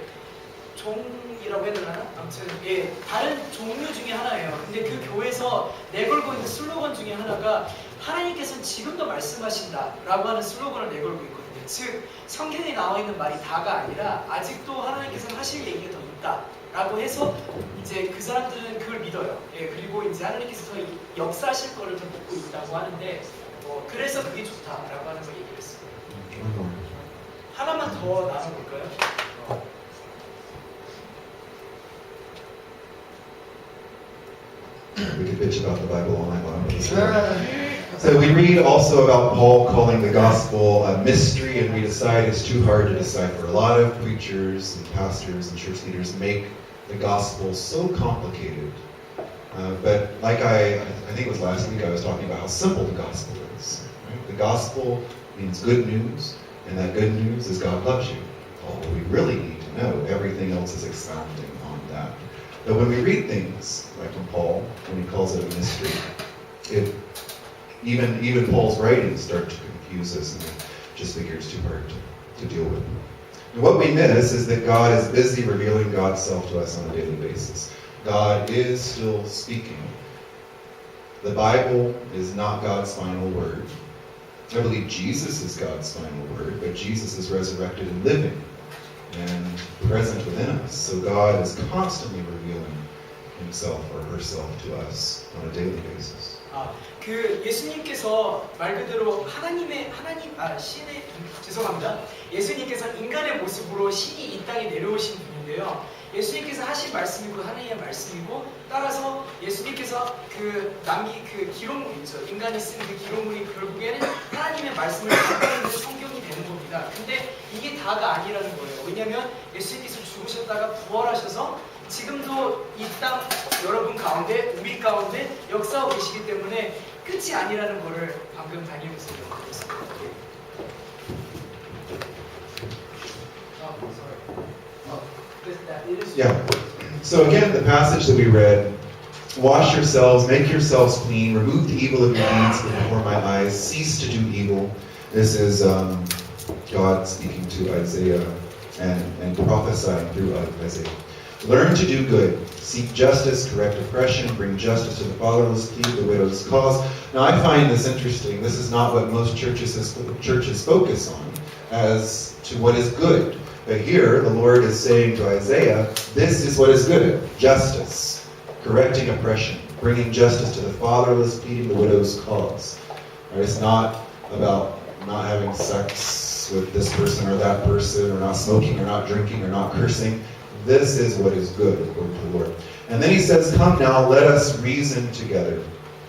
종이라고 해야 되나? 아무튼 예 다른 종류 중에 하나예요. 근데 그 교회에서 내걸고 있는 슬로건 중에 하나가 하나님께서는 지금도 말씀하신다라고 하는 슬로건을 내걸고 있거든요. 즉 성경에 나와 있는 말이 다가 아니라 아직도 하나님께서는 하실 얘기가 더 있다라고 해서 이제 그 사람들은 그걸 믿어요. 예, 그리고 이제 하나님께서 더 역사하실 거를 더 믿고 있다고 하는데 그래서 그게 좋다라고 하는 걸 얘기를 했어요. 하나만 더 나눠볼까요? We could bitch about the Bible all night long. So we read also about Paul calling the gospel a mystery, and we decide it's too hard to decipher. A lot of preachers and pastors and church leaders make the gospel so complicated. But like I think it was last week, I was talking about how simple the gospel is. Right? The gospel means good news, and that good news is God loves you. All we really need to know, everything else is expounding on that. But when we read things, like from Paul, when he calls it a mystery, even Paul's writings start to confuse us, and it just figures too hard to deal with. And what we miss is that God is busy revealing God's self to us on a daily basis. God is still speaking. The Bible is not God's final word. I believe Jesus is God's final word, but Jesus is resurrected and living and present within us. So God is constantly revealing himself or herself to us on a daily basis. 그 예수님께서 말 그대로 신의 죄송합니다. 예수님께서 인간의 모습으로 신이 이 땅에 내려오신 분인데요. 예수님께서 하신 말씀이고 하나님의 말씀이고 따라서 예수님께서 남긴 기록물 있죠. 인간이 쓴 그 기록물이 결국에는 하나님의 말씀을 담고 있는 성경이 되는 겁니다. 근데 이게 다가 아니라는 거예요. 왜냐하면 예수님께서 죽으셨다가 부활하셔서 지금도 이 땅 여러분 가운데 우리 가운데 역사하고 계시기 때문에 끝이 아니라는 거를 방금 다니면서 연구했습니다. Yeah. So again, the passage that we read, wash yourselves, make yourselves clean, remove the evil of your deeds from before my eyes, cease to do evil. This is God speaking to Isaiah and prophesying through Isaiah. Learn to do good, seek justice, correct oppression, bring justice to the fatherless, plead the widow's cause. Now I find this interesting. This is not what most churches focus on as to what is good. But here, the Lord is saying to Isaiah, this is what is good. Justice, correcting oppression, bringing justice to the fatherless, pleading the widow's cause. Right? It's not about not having sex with this person or that person, or not smoking, or not drinking, or not cursing. This is what is good, according to the Lord. And then he says, come now, let us reason together,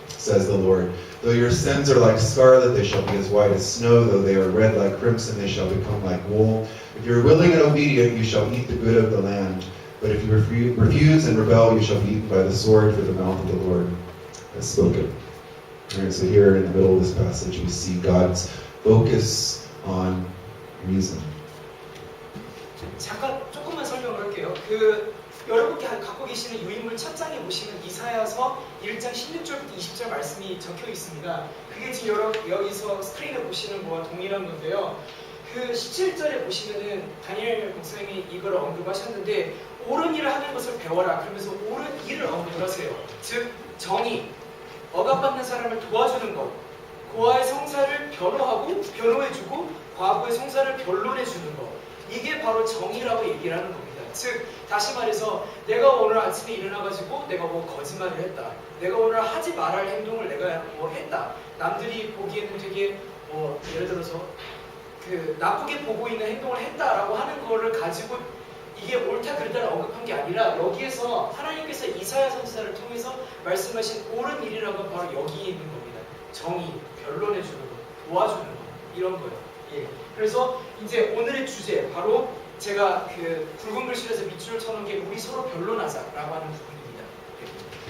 says the Lord. Though your sins are like scarlet, they shall be as white as snow. Though they are red like crimson, they shall become like wool. If you are willing and obedient, you shall eat the good of the land. But if you refuse and rebel, you shall be eaten by the sword, for the mouth of the Lord has spoken. All right, so here in the middle of this passage, we see God's focus on reason. 잠깐 조금만 설명을 할게요. 여러분께 갖고 계시는 유인물 첫 장에 보시면 이사야서 1장 16절부터 20절 말씀이 적혀 있습니다. 그게 지금 여기서 스크린에 보시는 거와 동일한 건데요. 17절에 보시면은 다니엘 목사님이 이걸 언급하셨는데 옳은 일을 하는 것을 배워라. 그러면서 옳은 일을 언급을 하세요. 즉 정의, 억압받는 사람을 도와주는 것, 고아의 성사를 변호해주고 과부의 성사를 변론해주는 것. 이게 바로 정의라고 얘기를 하는 겁니다. 즉 다시 말해서 내가 오늘 아침에 일어나가지고 내가 거짓말을 했다. 내가 오늘 하지 말아야 할 행동을 내가 했다. 남들이 보기에는 되게 예를 들어서 나쁘게 보고 있는 행동을 했다라고 하는 거를 가지고 이게 옳다 그르다를 언급한 게 아니라 여기에서 하나님께서 이사야 선지자를 통해서 말씀하신 옳은 일이라는 건 바로 여기에 있는 겁니다. 정의, 변론해주는 것, 도와주는 것 이런 거예요. 예. 그래서 이제 오늘의 주제 바로 제가 그 붉은 글씨에서 밑줄을 쳐놓은 게 우리 서로 변론하자라고 하는 부분입니다.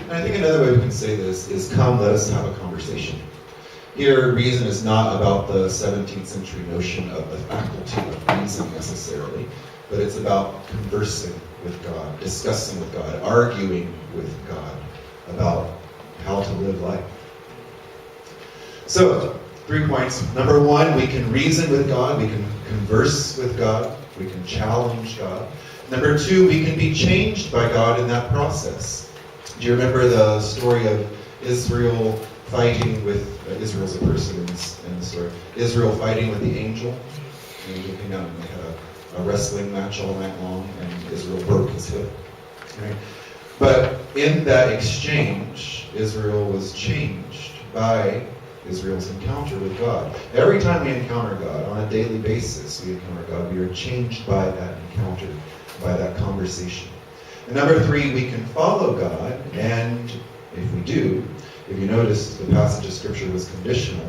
And I think another way we can say this is, come, let us have a conversation. Here, reason is not about the 17th century notion of the faculty of reason necessarily, but it's about conversing with God, discussing with God, arguing with God about how to live life. So, 3 points. Number 1, we can reason with God, we can converse with God, we can challenge God. Number 2, we can be changed by God in that process. Do you remember the story of Israel fighting with, Israel's a person in the story, Israel fighting with the angel? And they came out and they had a wrestling match all night long, and Israel broke his hip. Right? But in that exchange, Israel was changed by Israel's encounter with God. Every time we encounter God, on a daily basis, we encounter God, we are changed by that encounter, by that conversation. And number 3, we can follow God, and if we do, if you notice, the passage of Scripture was conditional.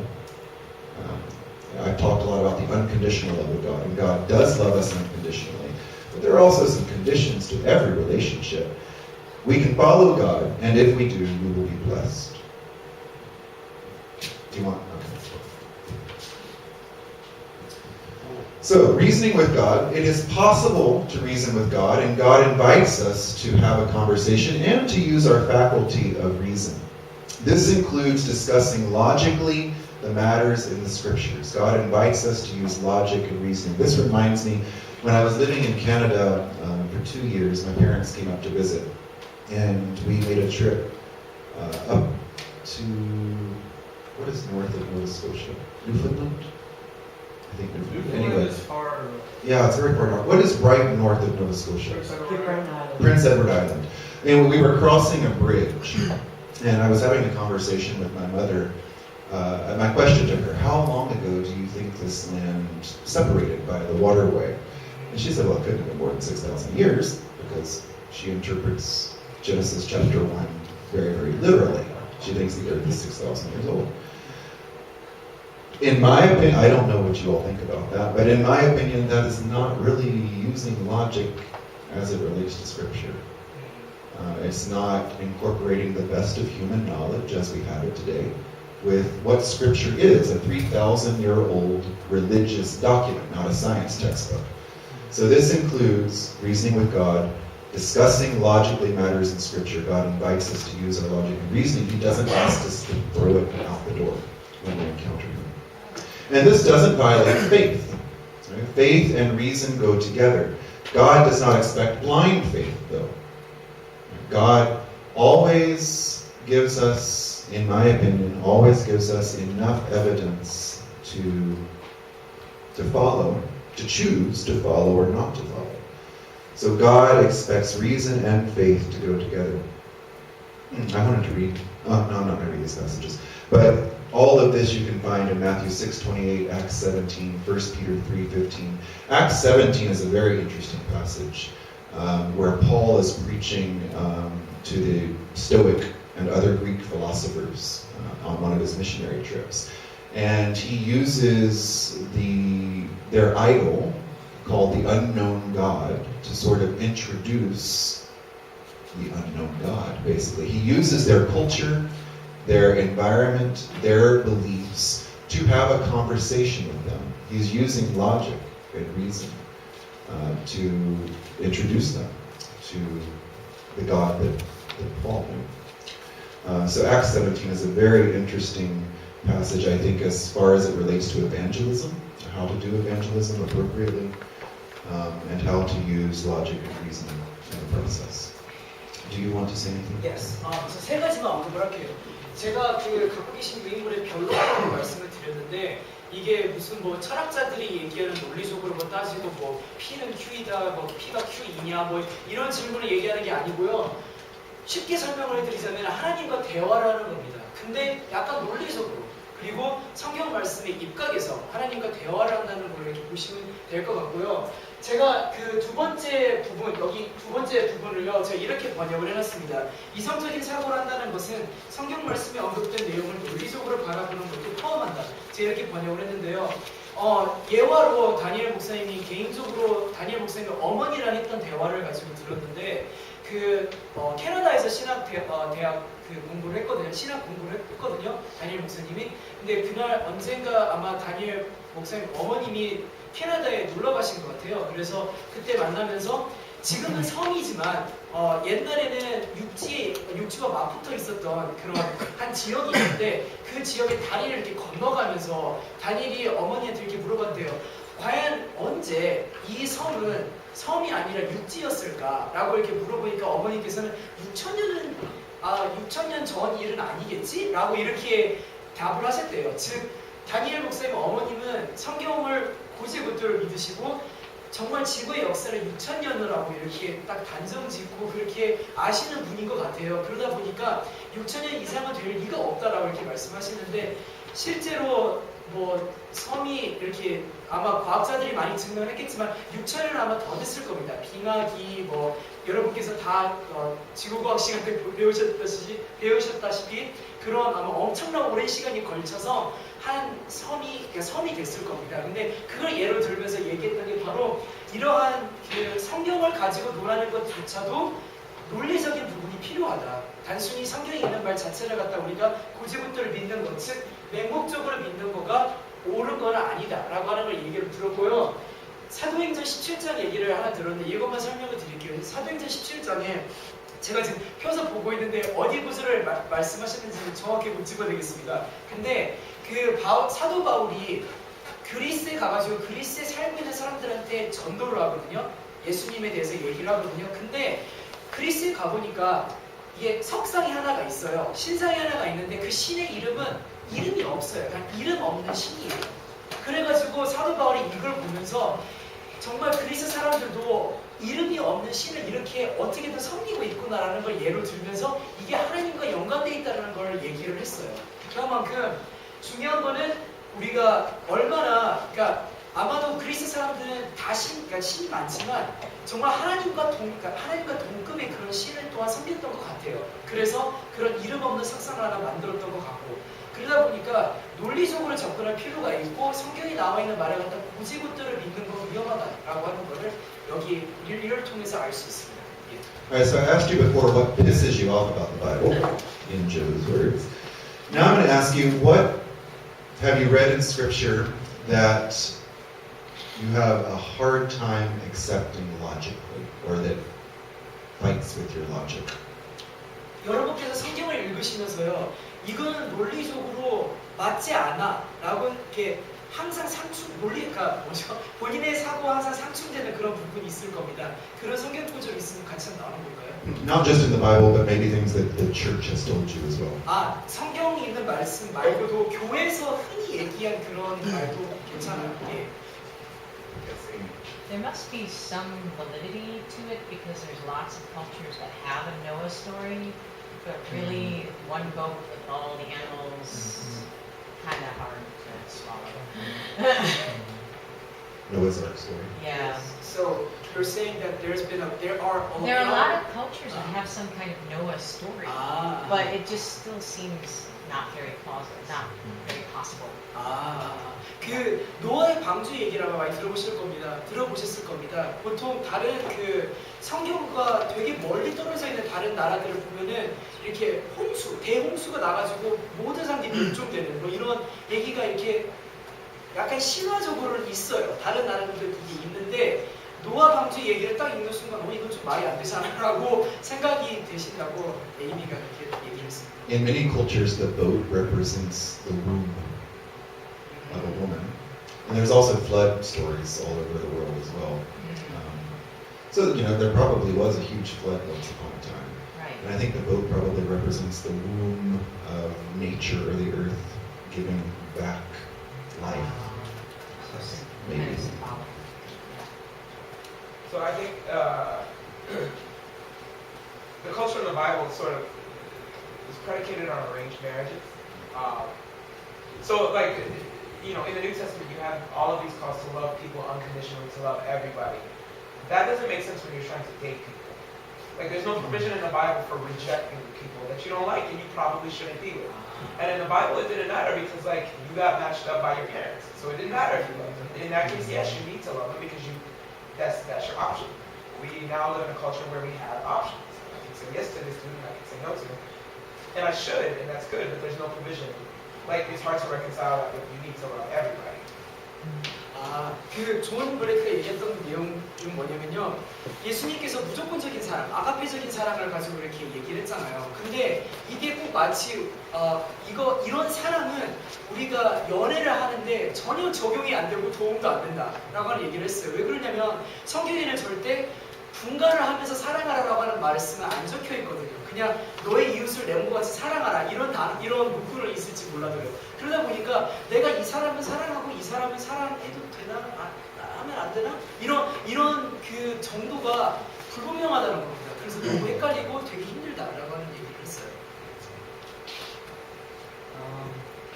I've talked a lot about the unconditional love of God, and God does love us unconditionally. But there are also some conditions to every relationship. We can follow God, and if we do, we will be blessed. Do you want? Okay. So, reasoning with God, it is possible to reason with God, and God invites us to have a conversation and to use our faculty of reason. This includes discussing logically the matters in the Scriptures. God invites us to use logic and reasoning. This reminds me, when I was living in Canada for 2 years, my parents came up to visit, and we made a trip up to, what is north of Nova Scotia? Newfoundland? I think Newfoundland. Anyway. Is far. Yeah, it's very far north. What is right north of Nova Scotia? Prince Edward Island. And we were crossing a bridge, and I was having a conversation with my mother. My question to her, how long ago do you think this land separated by the waterway? And she said, well, it couldn't have been more than 6,000 years, because she interprets Genesis chapter 1 very, very literally. She thinks the earth is 6,000 years old. In my opinion, I don't know what you all think about that, but in my opinion, that is not really using logic as it relates to Scripture. It's not incorporating the best of human knowledge as we have it today with what Scripture is, a 3,000-year-old religious document, not a science textbook. So this includes reasoning with God, discussing logically matters in Scripture. God invites us to use our logic and reasoning. He doesn't ask us to throw it out the door when we encounter Him. And this doesn't violate faith. Right? Faith and reason go together. God does not expect blind faith, though. God always gives us, in my opinion, always gives us enough evidence to follow, to choose to follow or not to follow. So God expects reason and faith to go together. I wanted to read, no, I'm not going to read these passages, but all of this you can find in Matthew 6:28, Acts 17, 1 Peter 3:15. Acts 17 is a very interesting passage where Paul is preaching to the Stoic and other Greek philosophers on one of his missionary trips. And he uses their idol, called the unknown God, to sort of introduce the unknown God, basically. He uses their culture, their environment, their beliefs, to have a conversation with them. He's using logic and reason to introduce them to the God that Paul knew. So Acts 17 is a very interesting passage, I think, as far as it relates to evangelism, how to do evangelism appropriately, and how to use logic and reasoning in the process. Do you want to say anything? Yes. 저 세 가지만 언급을 할게요. 제가 갖고 계신 그 인물의 변론이라고 말씀을 드렸는데, 이게 무슨 뭐 철학자들이 얘기하는 논리적으로 뭐 따지고 뭐 P는 Q이다, 뭐 P가 Q이냐, 뭐 이런 질문을 얘기하는 게 아니고요. 쉽게 설명을 해드리자면 하나님과 대화를 하는 겁니다. 근데 약간 논리적으로, 그리고 성경 말씀의 입각에서 하나님과 대화를 한다는 걸 이렇게 보시면 될 것 같고요. 제가 그 두 번째 부분, 여기 두 번째 부분을요, 제가 이렇게 번역을 해놨습니다. 이성적인 사고를 한다는 것은 성경 말씀에 언급된 내용을 논리적으로 바라보는 것도 포함한다. 제가 이렇게 번역을 했는데요. 예화로 다니엘 목사님이 개인적으로 다니엘 목사님이 어머니랑 했던 대화를 가지고 들었는데 캐나다에서 대학 공부를 했거든요. 신학 공부를 했거든요. 다니엘 목사님이. 근데 그날 언젠가 아마 다니엘 목사님 어머님이 캐나다에 놀러 가신 것 같아요. 그래서 그때 만나면서 지금은 섬이지만 옛날에는 육지와 맞붙어 있었던 그런 한 지역이 있는데 그 지역의 다리를 이렇게 건너가면서 다니엘이 어머니한테 이렇게 물어봤대요. 과연 언제 이 섬은 섬이 아니라 육지였을까라고 이렇게 물어보니까 어머니께서는 6,000년 전 일은 아니겠지? 라고 이렇게 답을 하셨대요. 즉 다니엘 목사님 어머님은 성경을 고지고대로 믿으시고 정말 지구의 역사를 6,000년이라고 이렇게 딱 단정 짓고 그렇게 아시는 분인 것 같아요. 그러다 보니까 6,000년 이상은 될 리가 없다라고 이렇게 말씀하시는데 실제로 뭐 섬이 이렇게 아마 과학자들이 많이 증명을 했겠지만 6,000년은 아마 더 됐을 겁니다. 빙하기 뭐 여러분께서 다 지구과학 시간 때 배우셨다시피 그런 아마 엄청난 오랜 시간이 걸쳐서 한 섬이 됐을 겁니다. 근데 그걸 예로 들면서 얘기했던 게 바로 이러한 성경을 가지고 논하는 것조차도 논리적인 부분이 필요하다. 단순히 성경에 있는 말 자체를 갖다 우리가 고지고대로 믿는 것, 즉 맹목적으로 믿는 거가 옳은 건 아니다 라고 하는 걸 얘기를 들었고요. 사도행전 17장 얘기를 하나 들었는데 이것만 설명을 드릴게요. 사도행전 17장에 제가 지금 펴서 보고 있는데 어디 구절을 말씀하셨는지 정확히 못 집어내겠습니다. 근데 사도 바울이 그리스에 가가지고 그리스에 살고 있는 사람들한테 전도를 하거든요. 예수님에 대해서 얘기를 하거든요. 근데 그리스에 가보니까 이게 석상이 하나가 있어요. 신상이 하나가 있는데 그 신의 이름이 없어요. 그냥 이름 없는 신이에요. 그래가지고 사도 바울이 이걸 보면서 정말 그리스 사람들도 이름이 없는 신을 이렇게 어떻게든 섬기고 있구나라는 걸 예로 들면서 이게 하나님과 연관되어 있다는 걸 얘기를 했어요. 그만큼 중요한 거는 우리가 얼마나 아마도 그리스 사람들은 다 신이 많지만 정말 하나님과 동급의 그런 신을 또한 섬겼던 것 같아요. 그래서 그런 이름 없는 석상을 하나 만들었던 것 같고 그러다 보니까 논리적으로 접근할 필요가 있고 성경에 나와 있는 말을 갖다 고지고대로 믿는 건 위험하다라고 하는 거를 여기 이를 통해서 알 수 있습니다. Alright, so I asked you before what pisses you off about the Bible, in Joe's words. Now I'm going to ask you, what have you read in Scripture that you have a hard time accepting logically, or that fights with your logic? 여러분께서 성경을 읽으시면서요, 이거는 논리적으로 맞지 않아 라고 이렇게 항상 본인의 사고와 항상 상충되는 그런 부분이 있을 겁니다. 그런 성경 구절이 있으면 같이 한번 나눠볼까요? Not just in the Bible, but maybe things that the church has told you as well. 성경에 있는 말씀 말고도 교회에서 흔히 얘기한 그런 말도 괜찮아요. 예. There must be some validity to it because there's lots of cultures that have a Noah story, but really one boat with all the animals, kind of hard to swallow. Noah's Ark story. Yeah. So you're saying that there are a lot of cultures that have some kind of Noah story, but but it just still seems not very plausible, not very possible. 노아의 방주 얘기를 아마 많이 들어보셨을 겁니다. 보통 다른 성경과 되게 멀리 떨어져 있는 다른 나라들을 보면은 이렇게 대홍수가 나가지고 모든 사람들이 멸종되는 뭐 이런 얘기가 이렇게 약간 신화적으로는 있어요. 다른 나라들도 이게 있는데 노아 방주 얘기를 딱 읽는 순간 이건 좀 말이 안 되잖아라고 생각이 되신다고 에이미가 그렇게 얘기를 했습니다. In many cultures, the boat represents the womb of a woman. And there's also flood stories all over the world as well. So, there probably was a huge flood once upon a time. Right. And I think the boat probably represents the womb of nature or the earth giving back life. Maybe. So I think the culture in the Bible sort of is predicated on arranged marriages. So in the New Testament you have all of these calls to love people unconditionally, to love everybody. That doesn't make sense when you're trying to date people, Like there's no provision in the Bible for rejecting people that you don't like and you probably shouldn't be with. And in the Bible, it didn't matter because like you got matched up by your parents, so it didn't matter if you loved them. In that case, yes, you need to love them because that's your option. We now live in a culture where we have options. I can say yes to this dude, and I can say no to him, and I should, and that's good. But there's no provision. Like it's hard to reconcile that with you need to love everybody. 그 존 브레이크가 얘기했던 내용은 뭐냐면요. 예수님께서 무조건적인 사랑, 아가페적인 사랑을 가지고 이렇게 얘기를 했잖아요. 근데 이게 꼭 마치 이런 사랑은 우리가 연애를 하는데 전혀 적용이 안 되고 도움도 안 된다라고 하는 얘기를 했어요. 왜 그러냐면 성경에는 절대 분가를 하면서 사랑하라라고 하는 말씀은 안 적혀 있거든요. 그냥 너의 이웃을 내 몸과 같이 사랑하라 이런 문구는 있을지 몰라도요. 그러다 보니까 내가 이 사람은 사랑하고 이 사람은 사랑해도 되나 하면 안 되나 이런 그 정도가 불분명하다는 겁니다. 그래서 너무 헷갈리고 되게 힘들다라고 하는 얘기를 했어요.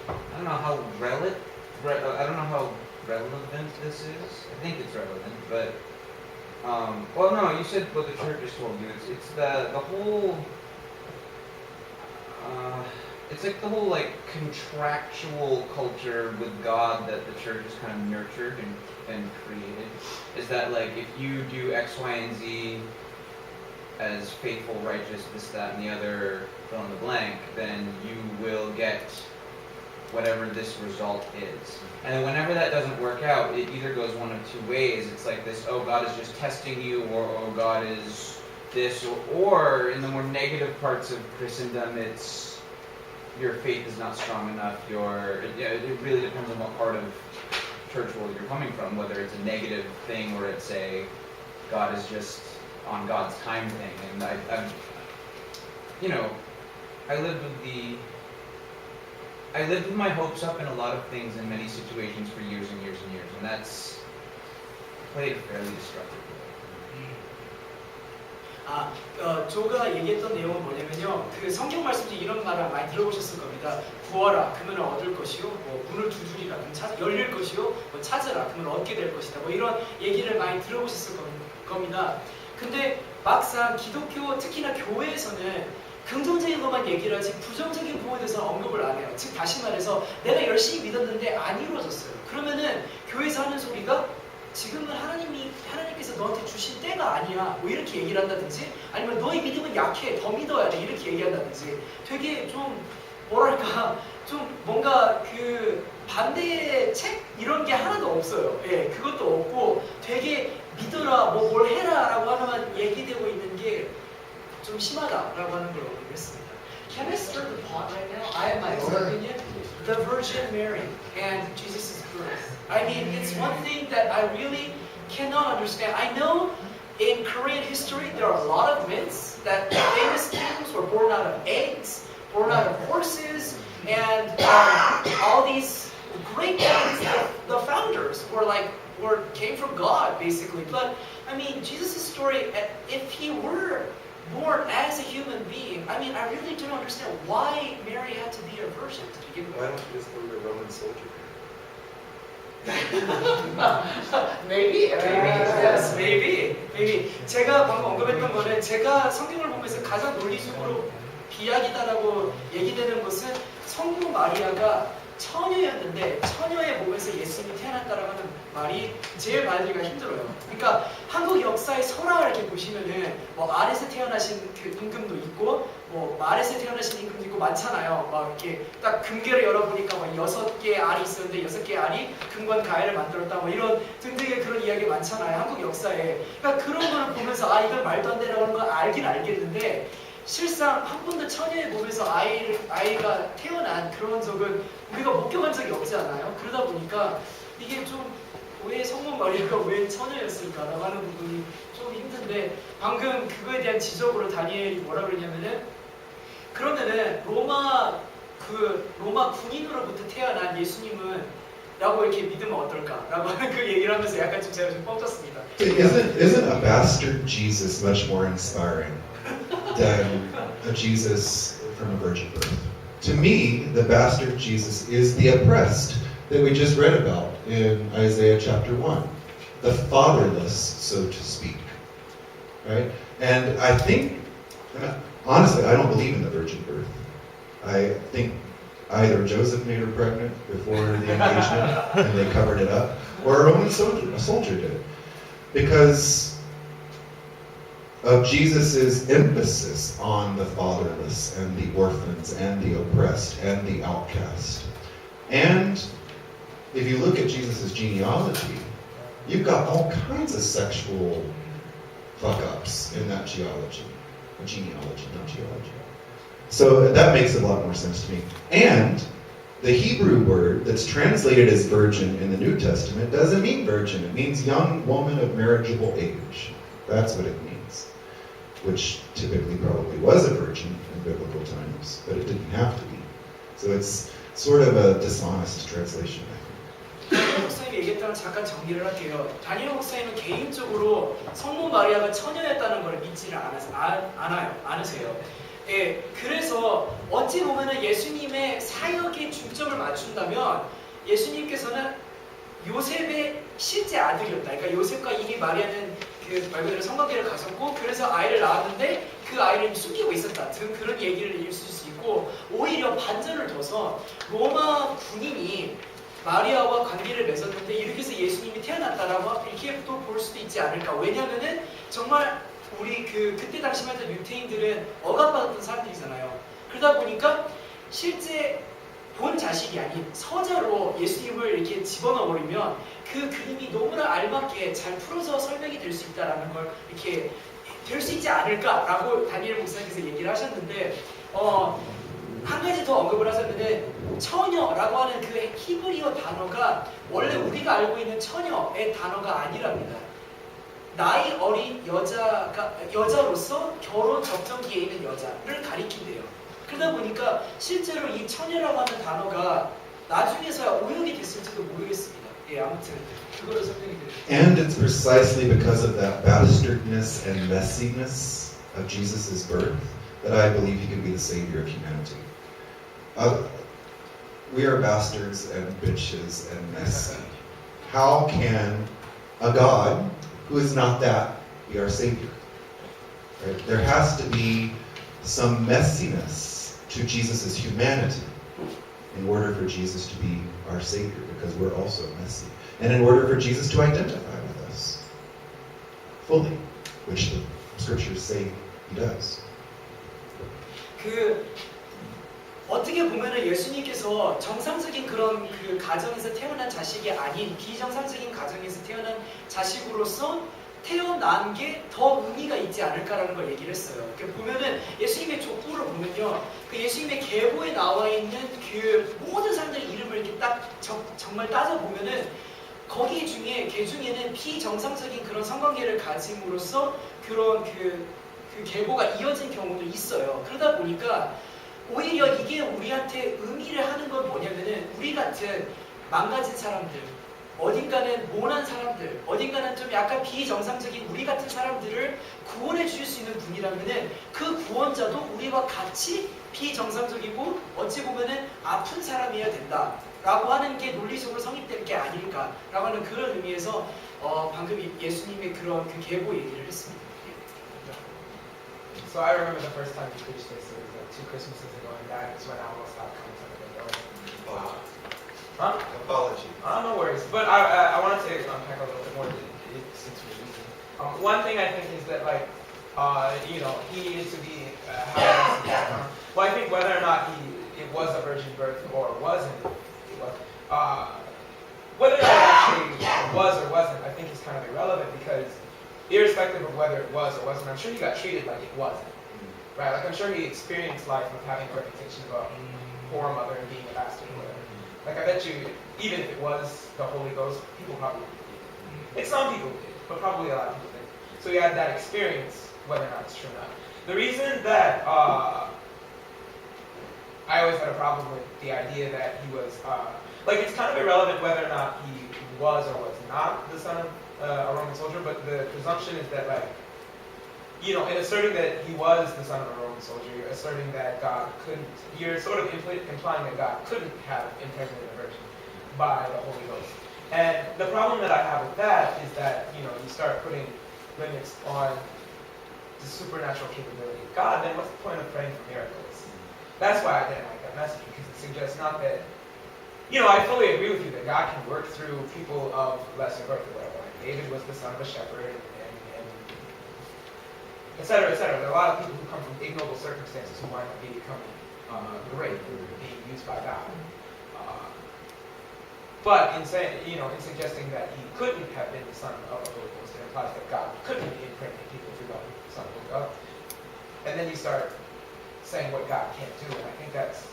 I don't know how relevant this is. I think it's relevant, but well, no, you said what the church has told you. It's the whole. It's like the whole like contractual culture with God that the church has kind of nurtured and created. Is that like if you do X, Y, and Z as faithful, righteous, this, that, and the other, fill in the blank, then you will get whatever this result is. And whenever that doesn't work out, it either goes one of two ways. It's like this, oh, God is just testing you, or oh, God is this, or in the more negative parts of Christendom, it's your faith is not strong enough, it really depends on what part of church world you're coming from, whether it's a negative thing or it's a God is just on God's time thing. And I lived with my hopes up in a lot of things in many situations for years and years and years, and that's played a fairly destructive role. 조가 얘기했던 내용은 뭐냐면요. 그 성경 말씀 중에 이런 말을 많이 들어보셨을 겁니다. 구하라, 그러면 얻을 것이요. 뭐 문을 두드리라, 그러면 열릴 것이요. 뭐 찾으라, 그러면 얻게 될 것이다. 뭐 이런 얘기를 많이 들어보셨을 겁니다. 근데 막상 기독교, 특히나 교회에서는 긍정적인 것만 얘기를 하지 부정적인 부분에 대해서는 언급을 안 해요. 즉 다시 말해서 내가 열심히 믿었는데 안 이루어졌어요. 그러면은 교회에서 하는 소리가 지금은 하나님께서 너한테 주신 때가 아니야. 뭐 이렇게 얘기를 한다든지 아니면 너의 믿음은 약해. 더 믿어야 돼. 이렇게 얘기한다든지 되게 좀 뭐랄까 좀 뭔가 그 반대의 책 이런 게 하나도 없어요. 예, 그것도 없고 되게 믿어라, 뭐 뭘 해라라고 하나만 얘기되고 있는 게 좀 심하다라고 하는 걸 얻겠습니다. Can I stir the pot right now? I have my own opinion. The Virgin Mary and Jesus' birth. I mean, it's one thing that I really cannot understand. I know in Korean history there are a lot of myths that famous kings were born out of eggs, born out of horses, and all these great kings, the founders came from God basically. But I mean, Jesus' story, if he were born as a human being, I mean, I really don't understand why Mary had to be a virgin to begin with. Why don't you just go to a Roman soldier? Maybe. Yes, maybe. 제가 방금 언급했던 거는 제가 성경을 보면서 가장 논리적으로 비약이다라고 얘기되는 것은 성부 마리아가 처녀였는데 처녀의 몸에서 예수님이 태어났다라고 하는 말이 제일 받아들이기가 힘들어요. 그러니까 한국 역사의 설화를 이렇게 보시면은 뭐 알에서 태어나신 그 임금도 있고 뭐 말에서 태어나신 임금도 있고 많잖아요. 막 이렇게 딱 금괴를 열어보니까 막 6개의 알이 있었는데 6개의 알이 금관 가해를 만들었다 뭐 이런 등등의 그런 이야기 많잖아요. 한국 역사에. 그러니까 그런 거를 보면서 이건 말도 안 되라고 하는 걸 알긴 알겠는데 실상 한 번도 처녀의 몸에서 아이가 태어난 그런 적은 우리가 목격한 적이 없지 않아요? 그러다 보니까 이게 좀 왜 성모 마리아가 왜 처녀였을까라고 하는 부분이 좀 힘든데 방금 그거에 대한 지적으로 다니엘이 뭐라 그러냐면은 그러면은 로마 군인으로부터 태어난 예수님은 라고 이렇게 믿으면 어떨까라고 하는 그 얘기를 하면서 약간 좀 제가 좀 뻥쳤습니다. Isn't a bastard Jesus much more inspiring than a Jesus from a virgin birth? To me, the bastard Jesus is the oppressed that we just read about in Isaiah chapter 1. The fatherless, so to speak. right? And I think, honestly, I don't believe in the virgin birth. I think either Joseph made her pregnant before the engagement and they covered it up, or a Roman soldier did. Because of Jesus' emphasis on the fatherless and the orphans and the oppressed and the outcast. And if you look at Jesus' genealogy, you've got all kinds of sexual fuck-ups in that genealogy, not geology. So that makes a lot more sense to me. And the Hebrew word that's translated as virgin in the New Testament doesn't mean virgin. It means young woman of marriageable age. That's what it means. Which typically probably was a virgin in biblical times, but it didn't have to be. So it's sort of a dishonest translation, I think. 다니엘 목사님이 얘기했다는 잠깐 정리를 할게요. 다니엘 목사님은 개인적으로 성모 마리아가 처녀였다는 걸 믿지를 않으세요. 예, 그래서 어찌 보면은 예수님의 사역에 중점을 맞춘다면 예수님께서는 요셉의 실제 아들이었다. 그러니까 요셉과 이미 마리아는 그 말 그대로 성관계를 가졌고 그래서 아이를 낳았는데 그 아이를 숨기고 있었다 등 그런 얘기를 있을 수 있고 오히려 반전을 둬서 로마 군인이 마리아와 관계를 맺었는데 이렇게 해서 예수님이 태어났다라고 이렇게 또 볼 수도 있지 않을까. 왜냐면은 정말 우리 그때 당시만 해도 유태인들은 억압받았던 사람들이잖아요. 그러다 보니까 실제 본 자식이 아닌 서자로 예수님을 이렇게 집어넣어버리면 그 그림이 너무나 알맞게 잘 풀어서 설명이 될 수 있다라는 걸 이렇게 될 수 있지 않을까라고 다니엘 목사님께서 얘기를 하셨는데 한 가지 더 언급을 하셨는데 처녀라고 하는 그 히브리어 단어가 원래 우리가 알고 있는 처녀의 단어가 아니랍니다. 나이 어린 여자로서 결혼 접전기에 있는 여자를 가리킨대요. 그러다 보니까 실제로 이 처녀라고 하는 단어가 나중에서야 오역이 됐을지도 모르겠습니다. 예, 아무튼 그거를 설명해 드릴게요. And it's precisely because of that bastardness and messiness of Jesus' birth that I believe he can be the savior of humanity. We are bastards and bitches and messy. How can a God who is not that be our savior? Right? There has to be some messiness to Jesus' humanity in order for Jesus to be our savior, because we're also messy. And in order for Jesus to identify with us fully, which the scriptures say he does. 어떻게 보면은 예수님께서 정상적인 그런 그 가정에서 태어난 자식이 아닌 비정상적인 가정에서 태어난 자식으로서 태어난 게 더 의미가 있지 않을까라는 걸 얘기를 했어요. 보면은 예수님의 족보를 보면요, 그 예수님의 계보에 나와 있는 그 모든 사람들의 이름을 이렇게 딱 정말 따져 보면은 거기 중에 개 중에는 비정상적인 그런 성관계를 가짐으로써 그런 그 계보가 이어진 경우도 있어요. 그러다 보니까 오히려 이게 우리한테 의미를 하는 건 뭐냐면은 우리 같은 망가진 사람들, 어딘가는 모난 사람들, 어딘가는 좀 약간 비정상적인 우리 같은 사람들을 구원해 주실 수 있는 분이라면은 그 구원자도 우리와 같이 비정상적이고 어찌 보면은 아픈 사람이어야 된다라고 하는 게 논리적으로 성립될 게 아닐까라고 하는 그런 의미에서 방금 예수님의 그런 그 계보 얘기를 했습니다. So I remember the first time you preached this, it was like 2 Christmases ago, and that is when I almost stopped coming to the door. Wow. Huh? Apology. No worries. But I wanted to unpack a little bit more since we're using. One thing I think is that, like, he needed to be well, I think whether or not it was a virgin birth or wasn't, whether or not it actually was or wasn't, I think is kind of irrelevant, because irrespective of whether it was or wasn't, I'm sure he got treated like it wasn't. Right? Like, I'm sure he experienced life of having a reputation of a poor mother and being a bastard or whatever. Like, I bet you, even if it was the Holy Ghost, people probably did. Some people did, but probably a lot of people did. So he had that experience, whether or not it's true or not. The reason that I always had a problem with the idea that he was, like, it's kind of irrelevant whether or not he was or was not the son of a Roman soldier, but the presumption is that, like, in asserting that he was the son of a Roman soldier, you're asserting that God couldn't, you're sort of implying that God couldn't have impregnated a virgin by the Holy Ghost. And the problem that I have with that is that, you start putting limits on the supernatural capability of God, then what's the point of praying for miracles? That's why I didn't like that message, because it suggests not that, I fully agree with you that God can work through people of lesser birth or whatever. Like David was the son of a shepherd, and et cetera, et cetera. There are a lot of people who come from ignoble circumstances who wind up becoming great, who are being used by God. But in suggesting that he couldn't have been the son of a Holy Ghost, it implies that God couldn't impregnate people through the Son of God. And then you start saying what God can't do, and I think that's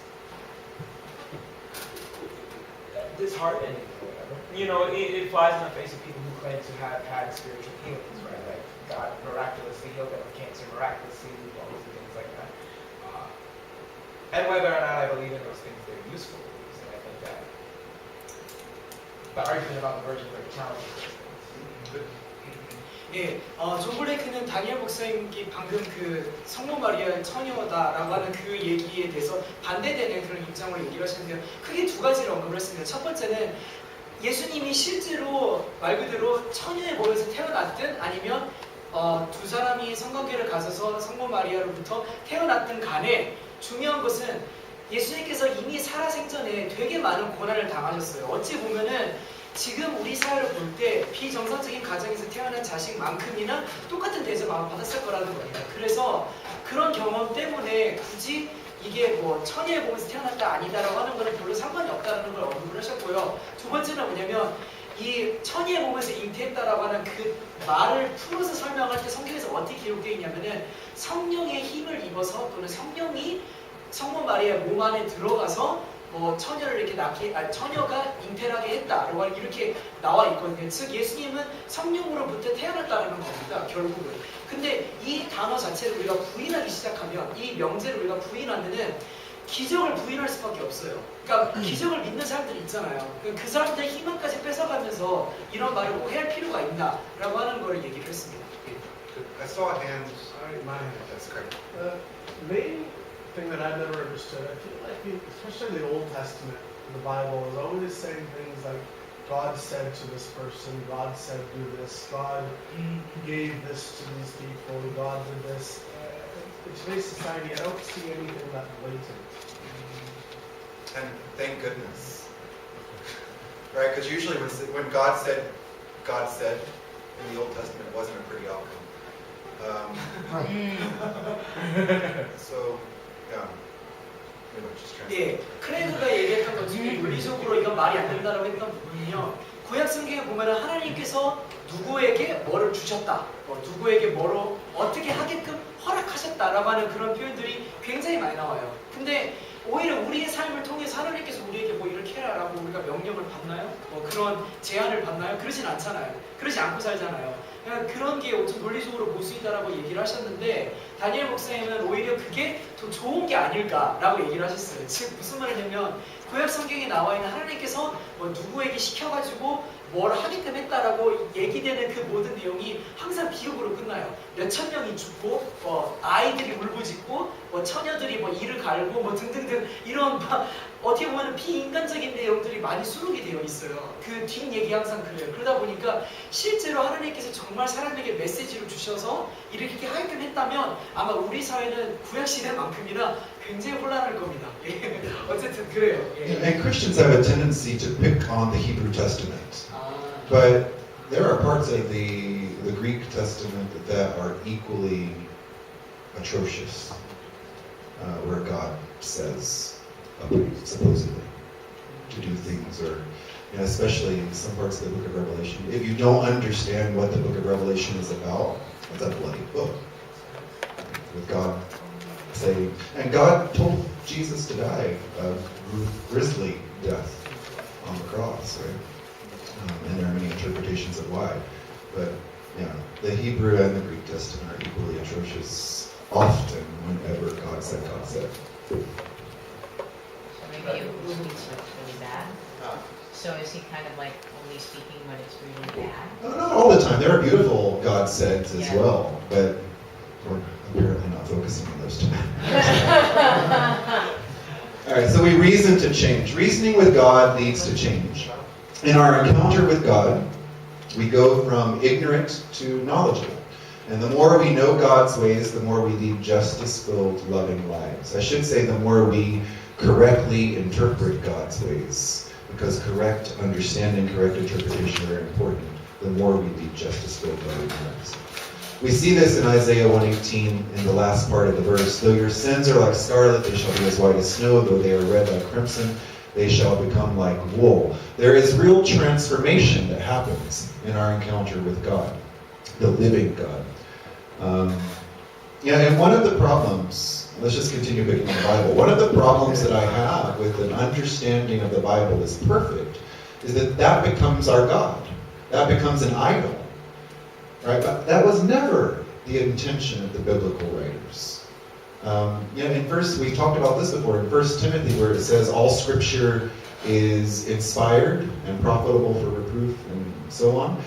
disheartening or whatever. It flies in the face of people who claim to have had spiritual healings, right? Like God miraculously healed them of cancer, miraculously lupus and things like that. And whether or not I believe in those things, they're useful. And I think that the argument about the virgin birth challenges those things. 예, 존 블레이크는 다니엘 목사님이 방금 그 성모 마리아의 처녀다라고 하는 그 얘기에 대해서 반대되는 그런 입장으로 얘기를 하셨는데요. 크게 두 가지를 언급을 했습니다. 첫 번째는 예수님이 실제로 말 그대로 처녀의 몸에서 태어났든 아니면 두 사람이 성관계를 가져서 성모 마리아로부터 태어났든 간에 중요한 것은 예수님께서 이미 살아생전에 되게 많은 고난을 당하셨어요. 어찌 보면은 지금 우리 사회를 볼 때 비정상적인 가정에서 태어난 자식만큼이나 똑같은 대접을 받았을 거라는 겁니다. 그래서 그런 경험 때문에 굳이 이게 뭐 처녀의 몸에서 태어났다 아니다라고 하는 거는 별로 상관이 없다는 걸 언급을 하셨고요. 두 번째는 뭐냐면 이 처녀의 몸에서 잉태했다라고 하는 그 말을 풀어서 설명할 때 성경에서 어떻게 기록되어 있냐면은 성령의 힘을 입어서 또는 성령이 성모 마리아의 몸 안에 들어가서 처녀를 이렇게 처녀가 잉태를 하게 했다라고 이렇게 나와 있거든요. 즉 예수님은 성령으로부터 태어났다는 겁니다. 결국은. 근데 이 단어 자체를 우리가 부인하기 시작하면 이 명제를 우리가 부인하면은 기적을 부인할 수밖에 없어요. 그러니까 기적을 믿는 사람들이 있잖아요. 그 사람들의 희망까지 뺏어가면서 이런 말을 오해할 필요가 있나라고 하는 걸 얘기를 했습니다. I saw a hand. Sorry, my hand. That's correct. Main thing that I've never understood, I feel like, especially in the Old Testament, in the Bible, is always saying things like, God said to this person, God said do this, God gave this to these people, God did this. In today's society, I don't see anything that blatant. And thank goodness. Right? Because usually when God said in the Old Testament, it wasn't a pretty outcome. So, yeah. 예, 크레그가 얘기했던 것 중에 논리적으로 이건 말이 안 된다라고 했던 부분이요. 구약 성경에 보면은 하나님께서 누구에게 뭐를 주셨다, 누구에게 뭐로 어떻게 하게끔 허락하셨다라고 하는 그런 표현들이 굉장히 많이 나와요. 근데 오히려 우리의 삶을 통해서 하나님께서 우리에게 뭐 이렇게 해라라고 우리가 명령을 받나요? 그런 제안을 받나요? 그러진 않잖아요. 그러지 않고 살잖아요. 그런 게 좀 논리적으로 모순이다라고 얘기를 하셨는데 다니엘 목사님은 오히려 그게 더 좋은 게 아닐까라고 얘기를 하셨어요. 즉 무슨 말이냐면 구약 성경에 나와 있는 하나님께서 누구에게 시켜가지고 뭘 하게끔 했다라고 얘기되는 그 모든 내용이 항상 비극으로 끝나요. 몇천 명이 죽고 아이들이 울부짖고 처녀들이 이를 갈고 등등등 이런 어떻게 보면 비인간적인 내용들이 많이 수록이 되어 있어요. 그 뒷얘기 항상 그래요. 그러다 보니까 실제로 하나님께서 정말 사람에게 메시지를 주셔서 이렇게 하게끔 했다면 아마 우리 사회는 구약시대만큼이나 굉장히 혼란할 겁니다. 어쨌든 그래요. And Christians have a tendency to pick on the Hebrew Testament. But there are parts of the Greek Testament that are equally atrocious, where God says, supposedly, to do things, or especially in some parts of the Book of Revelation. If you don't understand what the Book of Revelation is about, it's a bloody book. With God saying, and God told Jesus to die a grisly death on the cross, right? And there are many interpretations of why. But yeah, the Hebrew and the Greek Testament are equally atrocious often whenever God said, God said. So maybe it was really bad. So is he kind of like only speaking when it's really bad? No, not all the time. There are beautiful God says as well, but we're apparently not focusing on those tonight. All right, so we reason to change. Reasoning with God leads to change. In our encounter with God, we go from ignorant to knowledgeable. And the more we know God's ways, the more we lead justice-filled, loving lives. I should say the more we correctly interpret God's ways, because correct understanding, correct interpretation are important. The more we lead justice-filled, loving lives. We see this in Isaiah 1:18 in the last part of the verse. Though your sins are like scarlet, they shall be as white as snow. Though they are red like crimson, they shall become like wool. There is real transformation that happens in our encounter with God, the living God. And one of the problems, let's just continue picking the Bible. One of the problems that I have with an understanding of the Bible is perfect, is that becomes our God. That becomes an idol. Right? But that was never the intention of the biblical writers. We talked about this before, in 1 Timothy, where it says all scripture is inspired and profitable for reproof and so on.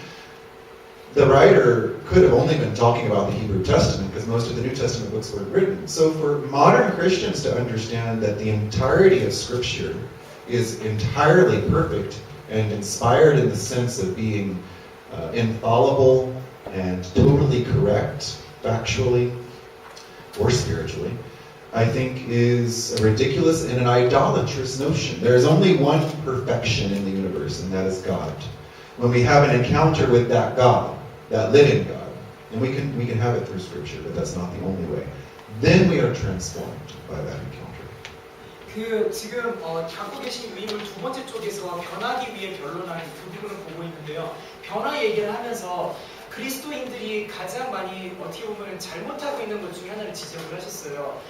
The writer could have only been talking about the Hebrew Testament, because most of the New Testament books were written. So for modern Christians to understand that the entirety of scripture is entirely perfect and inspired in the sense of being infallible and totally correct, factually or spiritually, I think is a ridiculous and an idolatrous notion. There is only one perfection in the universe, and that is God. When we have an encounter with that God, that living God, and we can have it through Scripture, but that's not the only way, then we are transformed by that encounter. 지금 갖고 계신 의문 두 번째 쪽에서 변하기 위해 변론하는 그 부분을 보고 있는데요. 변화 얘기를 하면서 그리스도인들이 가장 많이 어떻게 보면 잘못하고 있는 것 중에 하나를 지적을 하셨어요.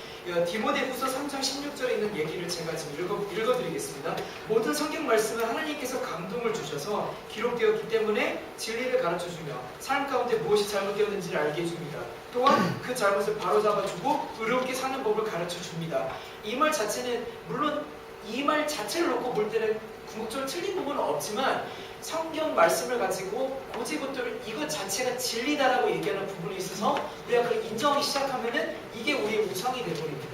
디모데후서 3장 16절에 있는 얘기를 제가 지금 읽어드리겠습니다. 모든 성경 말씀은 하나님께서 감동을 주셔서 기록되었기 때문에 진리를 가르쳐주며 삶 가운데 무엇이 잘못되었는지를 알게 해줍니다. 또한 그 잘못을 바로잡아주고 의롭게 사는 법을 가르쳐줍니다. 이 말 자체는 물론 이 말 자체를 놓고 볼 때는 궁극적으로 틀린 부분은 없지만 성경 말씀을 가지고 고지고대로 이것 자체가 진리다라고 얘기하는 부분이 있어서 우리가 그걸 인정하기 시작하면은 이게 우리의 우상이 되어버립니다.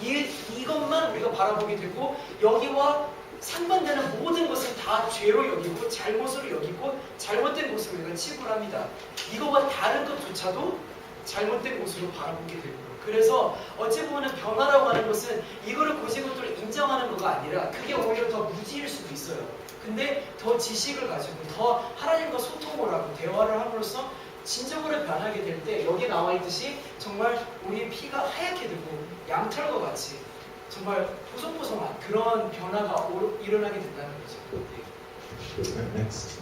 이것만 우리가 바라보게 되고 여기와 상반되는 모든 것을 다 죄로 여기고 잘못으로 여기고 잘못된 모습을 우리가 치부를 합니다. 이거와 다른 것조차도 잘못된 모습으로 바라보게 되고 그래서 어찌 보면 변화라고 하는 것은 이거를 고지고대로 인정하는 거가 아니라 그게 오히려 더 무지일 수도 있어요. 근데 더 지식을 가지고 더 하나님과 소통을 하고 대화를 함으로써 진정으로 변하게 될 때 여기 나와 있듯이 정말 우리의 피가 하얗게 되고 양털과 같이 정말 보송보송한 그런 변화가 일어나게 된다는 거죠. Next.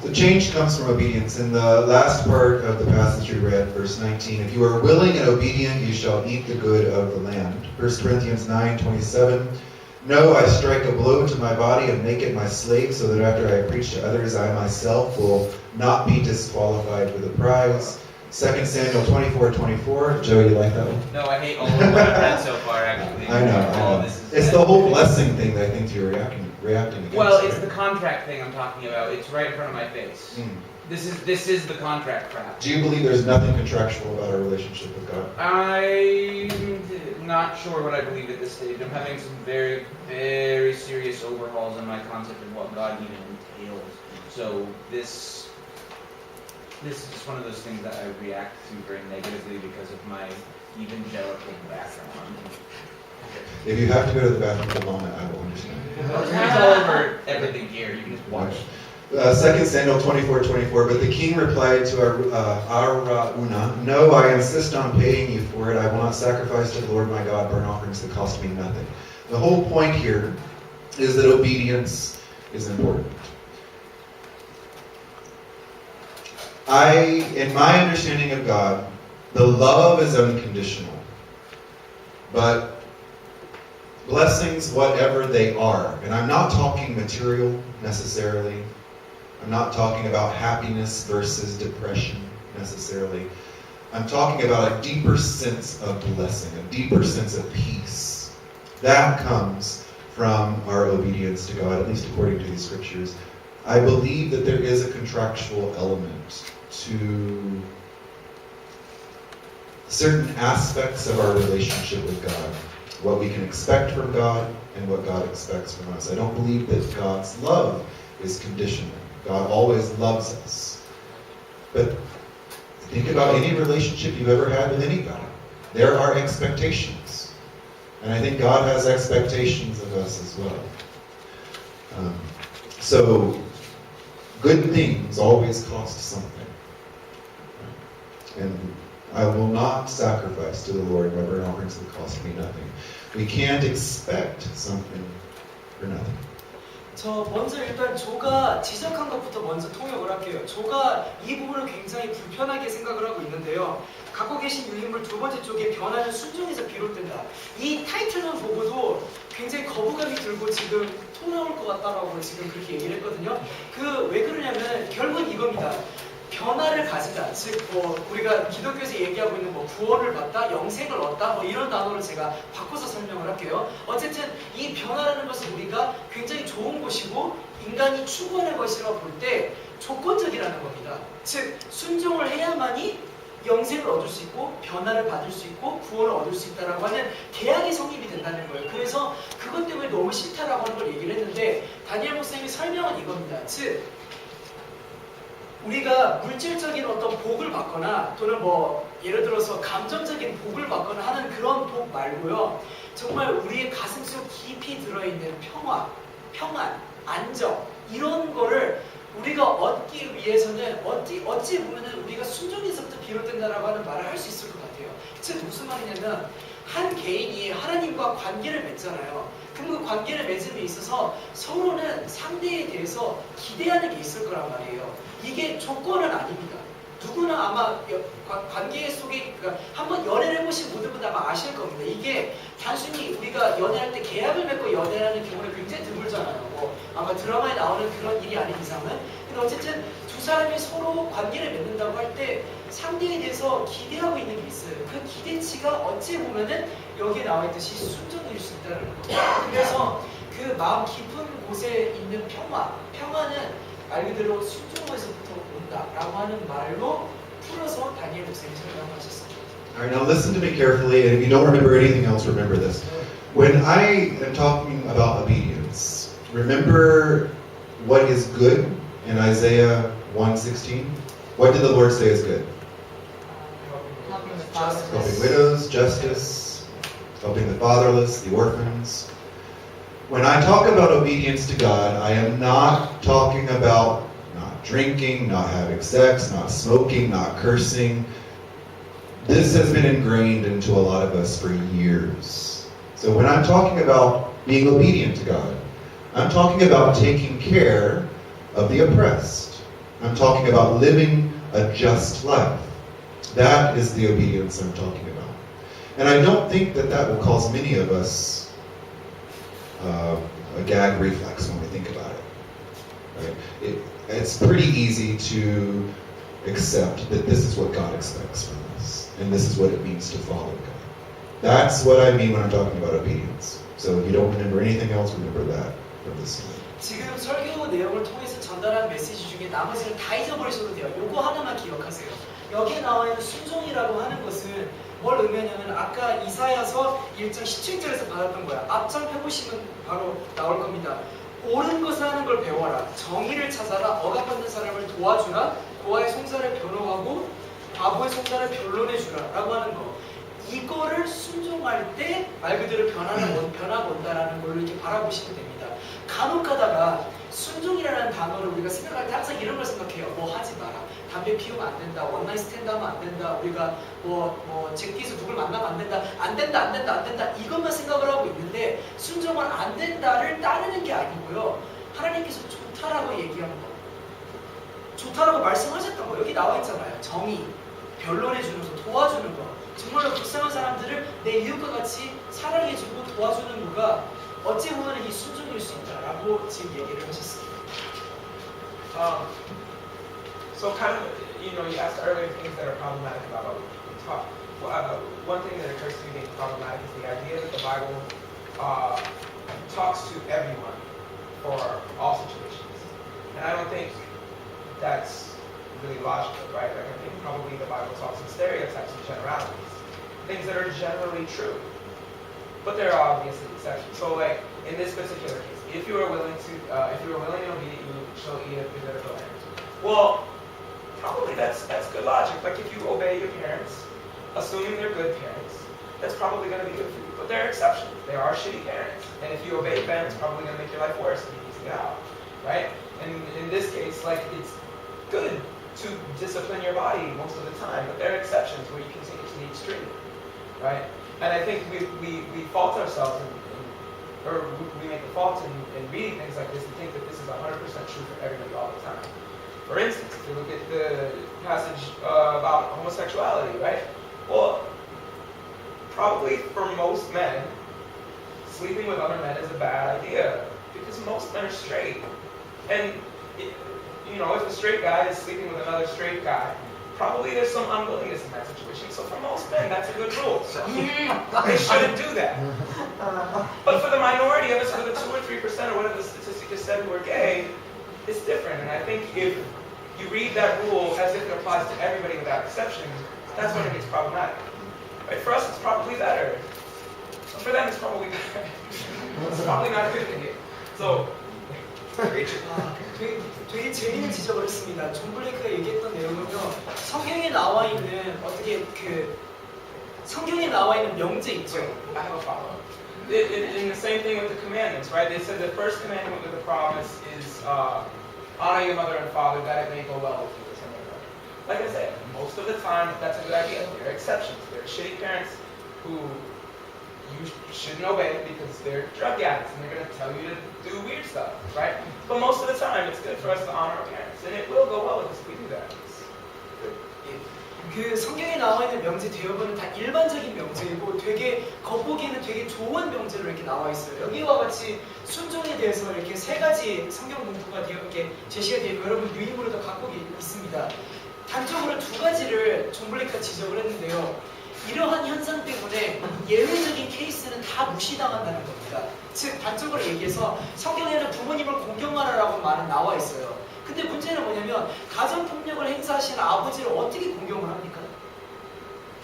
The change comes from obedience. In the last part of the passage we read, verse 19, if you are willing and obedient, you shall eat the good of the land. 1 Corinthians 9:27, no, I strike a blow to my body and make it my slave, so that after I preach to others, I myself will not be disqualified with a prize. 2 Samuel 24:24. Joe, you like that one? No, I hate all of what I've read so far, actually. I know. It's the whole blessing thing that I think you're reacting against. Well, it's right? the contract thing I'm talking about. It's right in front of my face. This is the contract crap. Do you believe there's nothing contractual about our relationship with God? I'm not sure what I believe at this stage. I'm having some very, very serious overhauls on my concept of what God even entails. So this is just one of those things that I react to very negatively because of my evangelical background. If you have to go to the bathroom for a moment, I will understand. It's all over everything here. You can just watch. 2 Samuel 24:24. But the king replied to Araunah, no, I insist on paying you for it. I will not sacrifice to the Lord my God burnt offerings that cost me nothing. The whole point here is that obedience is important. In my understanding of God, the love is unconditional. But blessings, whatever they are, and I'm not talking material necessarily. I'm not talking about happiness versus depression necessarily. I'm talking about a deeper sense of blessing, a deeper sense of peace. That comes from our obedience to God, at least according to these scriptures. I believe that there is a contractual element to certain aspects of our relationship with God, what we can expect from God and what God expects from us. I don't believe that God's love is conditional. God always loves us. But Think about any relationship you've ever had with anybody. There are expectations. And I think God has expectations of us as well. So, good things always cost something. And I will not sacrifice to the Lord my burnt offerings that cost me nothing. We can't expect something for nothing. 저 먼저 일단 조가 지적한 것부터 먼저 통역을 할게요. 조가 이 부분을 굉장히 불편하게 생각을 하고 있는데요. 갖고 계신 유인물 두 번째 쪽에 변화는 순종에서 비롯된다. 이 타이틀만 보고도 굉장히 거부감이 들고 지금 토 나올 것 같다라고 지금 그렇게 얘기를 했거든요. 왜 그러냐면 결국은 이겁니다. 변화를 가지다. 즉, 우리가 기독교에서 얘기하고 있는 구원을 받다, 영생을 얻다, 이런 단어를 제가 바꿔서 설명을 할게요. 어쨌든 이 변화라는 것은 우리가 굉장히 좋은 것이고 인간이 추구하는 것이라고 볼 때 조건적이라는 겁니다. 즉, 순종을 해야만이 영생을 얻을 수 있고 변화를 받을 수 있고 구원을 얻을 수 있다라고 하는 계약이 성립이 된다는 거예요. 그래서 그것 때문에 너무 싫다라고 하는 걸 얘기를 했는데 다니엘 목사님의 설명은 이겁니다. 즉, 우리가 물질적인 어떤 복을 받거나 또는 예를 들어서 감정적인 복을 받거나 하는 그런 복 말고요. 정말 우리의 가슴속 깊이 들어있는 평안, 안정 이런 거를 우리가 얻기 위해서는 어찌 보면은 우리가 순종에서부터 비롯된다라고 하는 말을 할 수 있을 것 같아요. 즉 무슨 말이냐면 한 개인이 하나님과 관계를 맺잖아요. 그럼 그 관계를 맺음에 있어서 서로는 상대에 대해서 기대하는 게 있을 거란 말이에요. 이게 조건은 아닙니다. 누구나 아마 관계 속에 한번 연애를 해보신 모든 분들 아마 아실 겁니다. 이게 단순히 우리가 연애할 때 계약을 맺고 연애하는 경우는 굉장히 드물잖아요. 아마 드라마에 나오는 그런 일이 아닌 이상은. 근데 어쨌든 두 사람이 서로 관계를 맺는다고 할 때 상대에 대해서 기대하고 있는 게 있어요. 그 기대치가 어찌 보면은 여기에 나와 있듯이 순종일 수 있다는 거예요. 그래서 그 마음 깊은 곳에 있는 평화는 말 그대로 순종에서부터 온다라고 하는 말로 풀어서 다니엘 목사님이 설명하셨습니다. All right, now listen to me carefully, and if you don't remember anything else, remember this. When I am talking about obedience, remember what is good in Isaiah 1:16? What did the Lord say is good? Helping the fatherless. Helping widows, justice, helping the fatherless, the orphans. When I talk about obedience to God, I am not talking about not drinking, not having sex, not smoking, not cursing. This has been ingrained into a lot of us for years. So when I'm talking about being obedient to God, I'm talking about taking care of the oppressed. I'm talking about living a just life. That is the obedience I'm talking about. And I don't think that will cause many of us a gag reflex when we think about it. Right? It's pretty easy to accept that this is what God expects from us, and this is what it means to follow God. That's what I mean when I'm talking about obedience. So if you don't remember anything else, remember that from this slide. 지금 설교 내용을 통해서 전달한 메시지 중에 나머지는 다 잊어버리셔도 돼요. 요거 하나만 기억하세요. 여기에 나와 있는 순종이라고 하는 것은 뭘 의미하냐면 아까 이사야서 1장 17절에서 받았던 거야. 앞장 펴보시면 바로 나올 겁니다. 옳은 것을 하는 걸 배워라. 정의를 찾아라. 억압받는 사람을 도와주라. 고아의 송사를 변호하고 바보의 송사를 변론해주라. 라고 하는 거. 이거를 순종할 때 말 그대로 변화가 온다라는 걸로 이렇게 바라보시면 됩니다. 간혹 가다가 순종이라는 단어를 우리가 생각할 때 항상 이런 걸 생각해요. 뭐 하지 마라. 담배 피우면 안 된다. 원나잇 스탠드 하면 안 된다. 우리가 잭기에서 누굴 만나면 안 된다. 안 된다. 이것만 생각을 하고 있는데 순종은 안 된다를 따르는 게 아니고요. 하나님께서 좋다라고 얘기한 거. 좋다라고 말씀하셨던 거. 여기 나와 있잖아요. 정의, 변론해주는 거, 도와주는 거. 정말로 불쌍한 사람들을 내 이웃과 같이 사랑해주고 도와주는 거가 어찌 보면 이 순종일 수 있다라고 지금 얘기를 하셨습니다. So kind of, you asked earlier things that are problematic about talk. One thing that occurs to me being problematic is the idea that the Bible talks to everyone for all situations. And I don't think that's really logical, right? Like I think probably the Bible talks in stereotypes and generalities, things that are generally true. But there are obviously exceptions. So like in this particular case, if you are willing and obedient, you shall eat of the good of the land. Well, probably that's good logic. Like if you obey your parents, assuming they're good parents, that's probably going to be good for you. But there are exceptions. There are shitty parents. And if you obey them, it's probably going to make your life worse and easy out. Right? And in this case, like, it's good to discipline your body most of the time, but there are exceptions where you can take it to the extreme. Right? And I think we fault ourselves, or we make a fault in reading things like this and think that this is 100% true for everybody all the time. For instance, if you look at the passage about homosexuality, right? Well, probably for most men, sleeping with other men is a bad idea because most men are straight. And, if a straight guy is sleeping with another straight guy, probably there's some unwillingness in that situation. So for most men, that's a good rule. So they shouldn't do that. But for the minority of us, for the 2 or 3% or whatever the statistic is said who are gay, it's different. And I think if you read that rule as if it applies to everybody without exception, that's when it gets problematic. Right? For us, it's probably better. But for them, it's probably better. It's probably not a good thing. So, 되게 재미있는 지적을 했습니다. 존 블레이크가 얘기했던 내용은요, 성경에 나와 있는 성경에 나와 있는 명제 있죠. I have a follow-up. In the same thing with the commandments, right? They said the first commandment with the promise is honor your mother and father that it may go well with you or something like that. Like I said, most of the time that's a good idea. There are exceptions. There are shitty parents who you shouldn't obey because they're drug addicts and they're going to tell you to do weird stuff, right? But most of the time it's good for us to honor our parents, and it will go well with us if we do that. 그 성경에 나와 있는 명제 대부분은 다 일반적인 명제이고 되게 겉보기에는 되게 좋은 명제로 이렇게 나와 있어요. 여기와 같이 순종에 대해서 이렇게 3가지 성경 문구가 이렇게 제시가 되어 있고 여러분 유인물도 갖고 있습니다. 단적으로 2가지를 존 블레이크가 지적을 했는데요. 이러한 현상 때문에 예외적인 케이스는 다 무시당한다는 겁니다. 즉 단적으로 얘기해서 성경에는 부모님을 공경하라라고 말은 나와 있어요. 근데 문제는 뭐냐면 가정폭력을 행사하시는 아버지를 어떻게 공경을 합니까?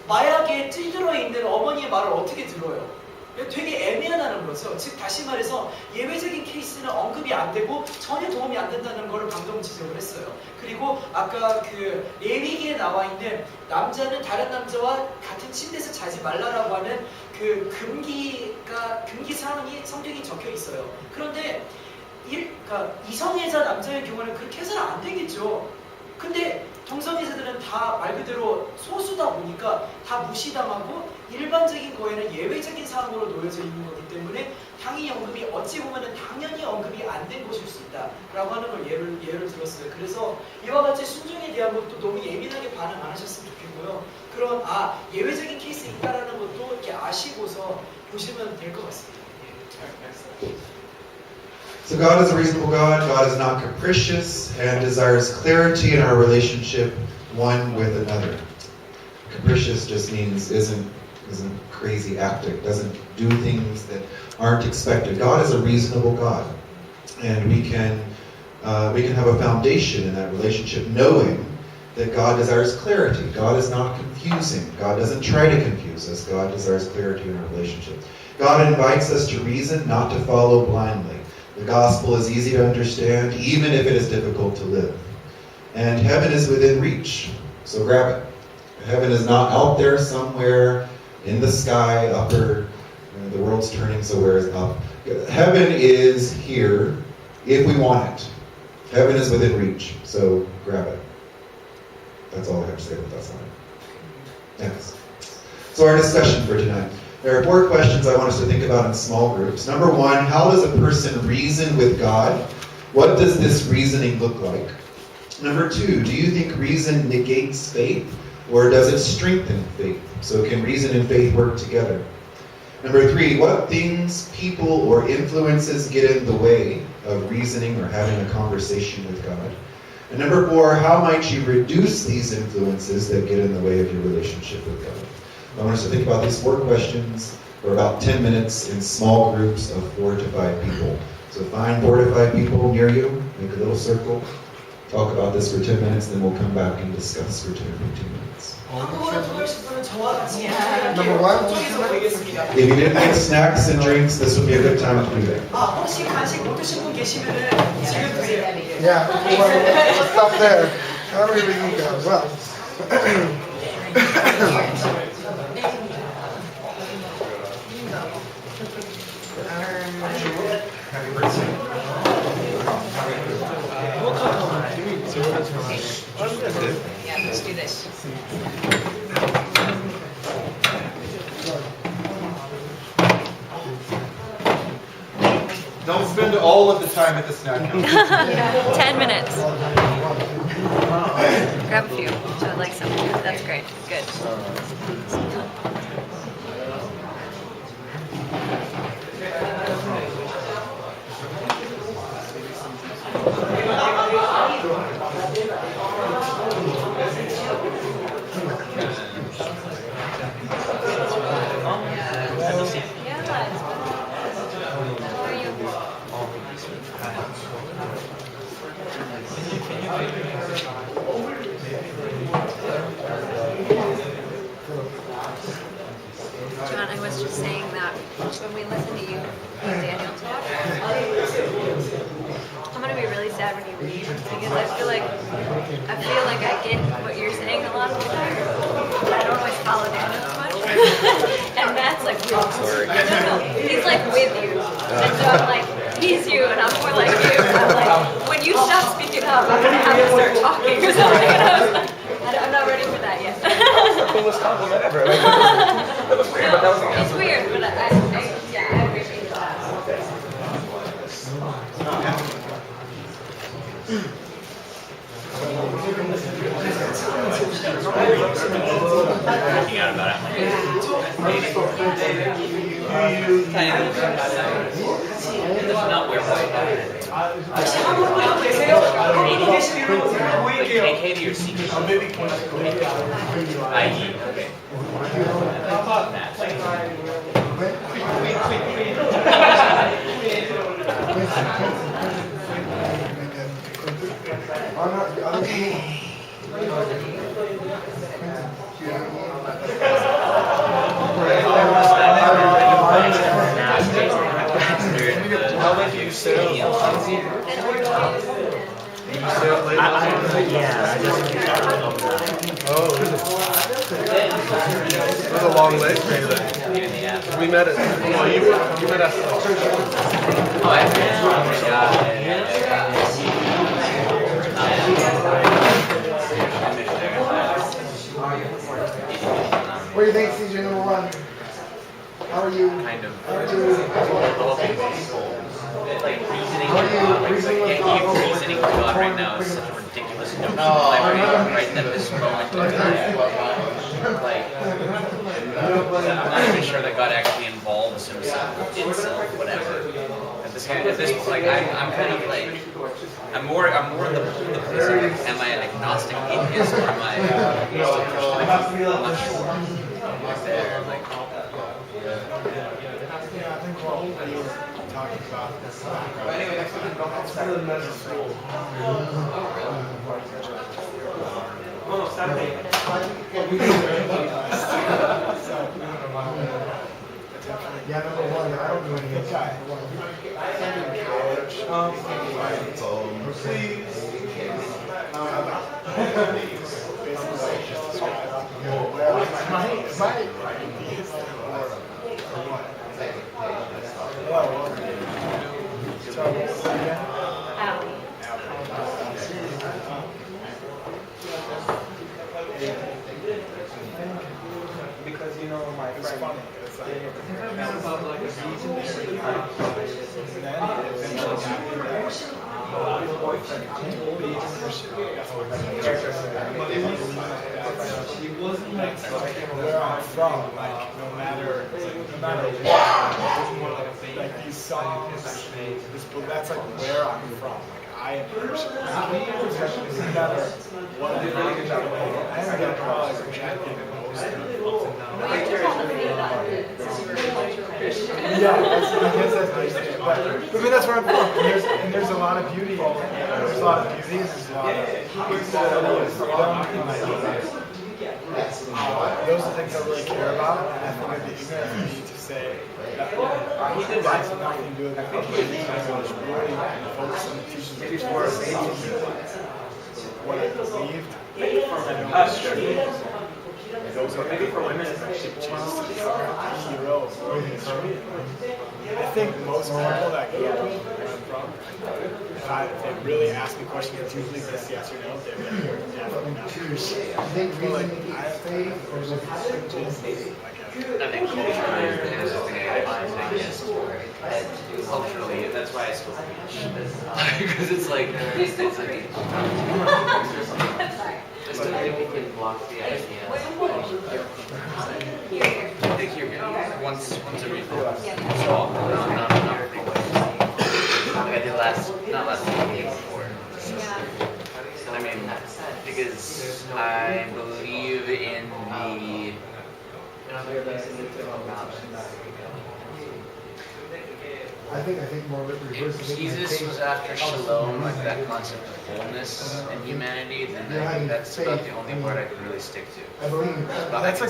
마약에 찌들어 있는 어머니의 말을 어떻게 들어요? 되게 애매하다는 거죠. 즉 다시 말해서 예외적인 케이스는 언급이 안 되고 전혀 도움이 안 된다는 걸 방금 지적을 했어요. 그리고 아까 그 레위기에 나와 있는 남자는 다른 남자와 같은 침대에서 자지 말라라고 하는 그 금기 사항이 성경에 적혀 있어요. 그런데 그러니까 이성애자 남자의 경우는 그렇게 해서는 안 되겠죠. 근데 동성애자들은 다 말 그대로 소수다 보니까 다 무시당하고 일반적인 거에는 예외적인 사항으로 놓여져 있는 거기 때문에 당연히 언급이 어찌 보면은 당연히 언급이 안 된 것일 수 있다라고 하는 걸 예를 들었어요. 그래서 이와 같이 순종에 대한 것도 너무 예민하게 반응 안 하셨으면 좋겠고요. 그런 예외적인 케이스 있다라는 것도 이렇게 아시고서 보시면 될 것 같습니다. So God is a reasonable God. God is not capricious and desires clarity in our relationship one with another. Capricious just means isn't crazy acting, doesn't do things that aren't expected. God is a reasonable God, and we can have a foundation in that relationship, knowing that God desires clarity. God is not confusing. God doesn't try to confuse us. God desires clarity in our relationship. God invites us to reason, not to follow blindly. The gospel is easy to understand, even if it is difficult to live. And heaven is within reach, so grab it. Heaven is not out there somewhere in the sky, upper. The world's turning, so where is up? Heaven is here if we want it. Heaven is within reach, so grab it. That's all I have to say about that slide. Yes. So our discussion for tonight. There are 4 questions I want us to think about in small groups. Number 1, how does a person reason with God? What does this reasoning look like? Number 2, do you think reason negates faith, or does it strengthen faith? So can reason and faith work together? Number 3, what things, people, or influences get in the way of reasoning or having a conversation with God? And number 4, how might you reduce these influences that get in the way of your relationship with God? I want us to think about these 4 questions for about 10 minutes in small groups of 4 to 5 people. So find 4 to 5 people near you, make a little circle, talk about this for 10 minutes, then we'll come back and discuss for 10 or 15 minutes. 한국어를 통하실 분은 저와 같이 Number 1, 쪽에서 보이겠습니다. If you didn't make snacks and drinks, this would be a good time to do that. 혹시 간식 못 드신 분 계시면은 지금 드세요. Yeah, well, stop there. How are we going to go? Well, Yeah, let's do this. Don't spend all of the time at the snack house. 10 minutes. Grab a few. So I'd like some. That's great. Good. John, I was just saying that when we listen to you and Daniel talk, I'm gonna be really sad when you leave because I feel like I get what you're saying a lot of the time, but I don't always follow Daniel as much. And Matt's like, no, he's like with you, and so I'm like, he's you, and I'm more like you. I'm like, when you stop speaking up, I'm gonna have to start talking or something. And I was like, I'm not ready for that yet. That's the coolest compliment ever. Like, that was weird, but that was It's weird, but I appreciate that. KK or CK? IE, okay. How about that? How late did you sail? Yeah, I just. Oh. It was a long leg for you then. We met at, well, you met us. Oh, what do you think, CJ number 1? How are you? Kind of. How are you? Like reasoning. How are you? Reasoning with God. Reasoning with God right now is such a ridiculous notion. Like right at this moment in time. Like, I'm not even sure that God actually involves himself, itself, whatever. At this point, like, I'm kind of like, I'm more in the place of, am I an agnostic atheist or am I still Christian? I'm not sure. Like there, like. Talking about this. But anyway, next week, don't have Saturday. Oh, no, Saturday. Yeah, number 1. I don't do anything. Because, you know, my friend. Funny. It's like, She wasn't like where I'm from, like no matter what, like these songs, that's like where I'm from. Like I am Christian. No matter what I'm from, I am gonna probably reject it most of it. Yeah, I guess that's basically it. But I mean, that's where I'm from. And there's a lot of beauty. There's a lot of beauty. There's a lot of freedom. Those are things I really care about, and I think it'd be ignorant for me to say that that's nothing to do with it. I was really focused on the teachings of Jesus. what I believed. Those are maybe for women, it's actually Jesus is our hero of world history. I think most people that grew up where I'm from, if they really ask me questions, usually just yes or no, they're like, definitely not. I think reason to keep faith or just I think culturally is the closest thing I can say yes to. Culturally, that's why I still preach. Because it's like, just to typically block the idea. I think you're good. Once a week. So, not like I did not last week, before. I mean, because I believe in the I think more reverse. Jesus was after shalom, like that concept of wholeness and humanity, then I think that's about the only part I can really stick to. I believe But I can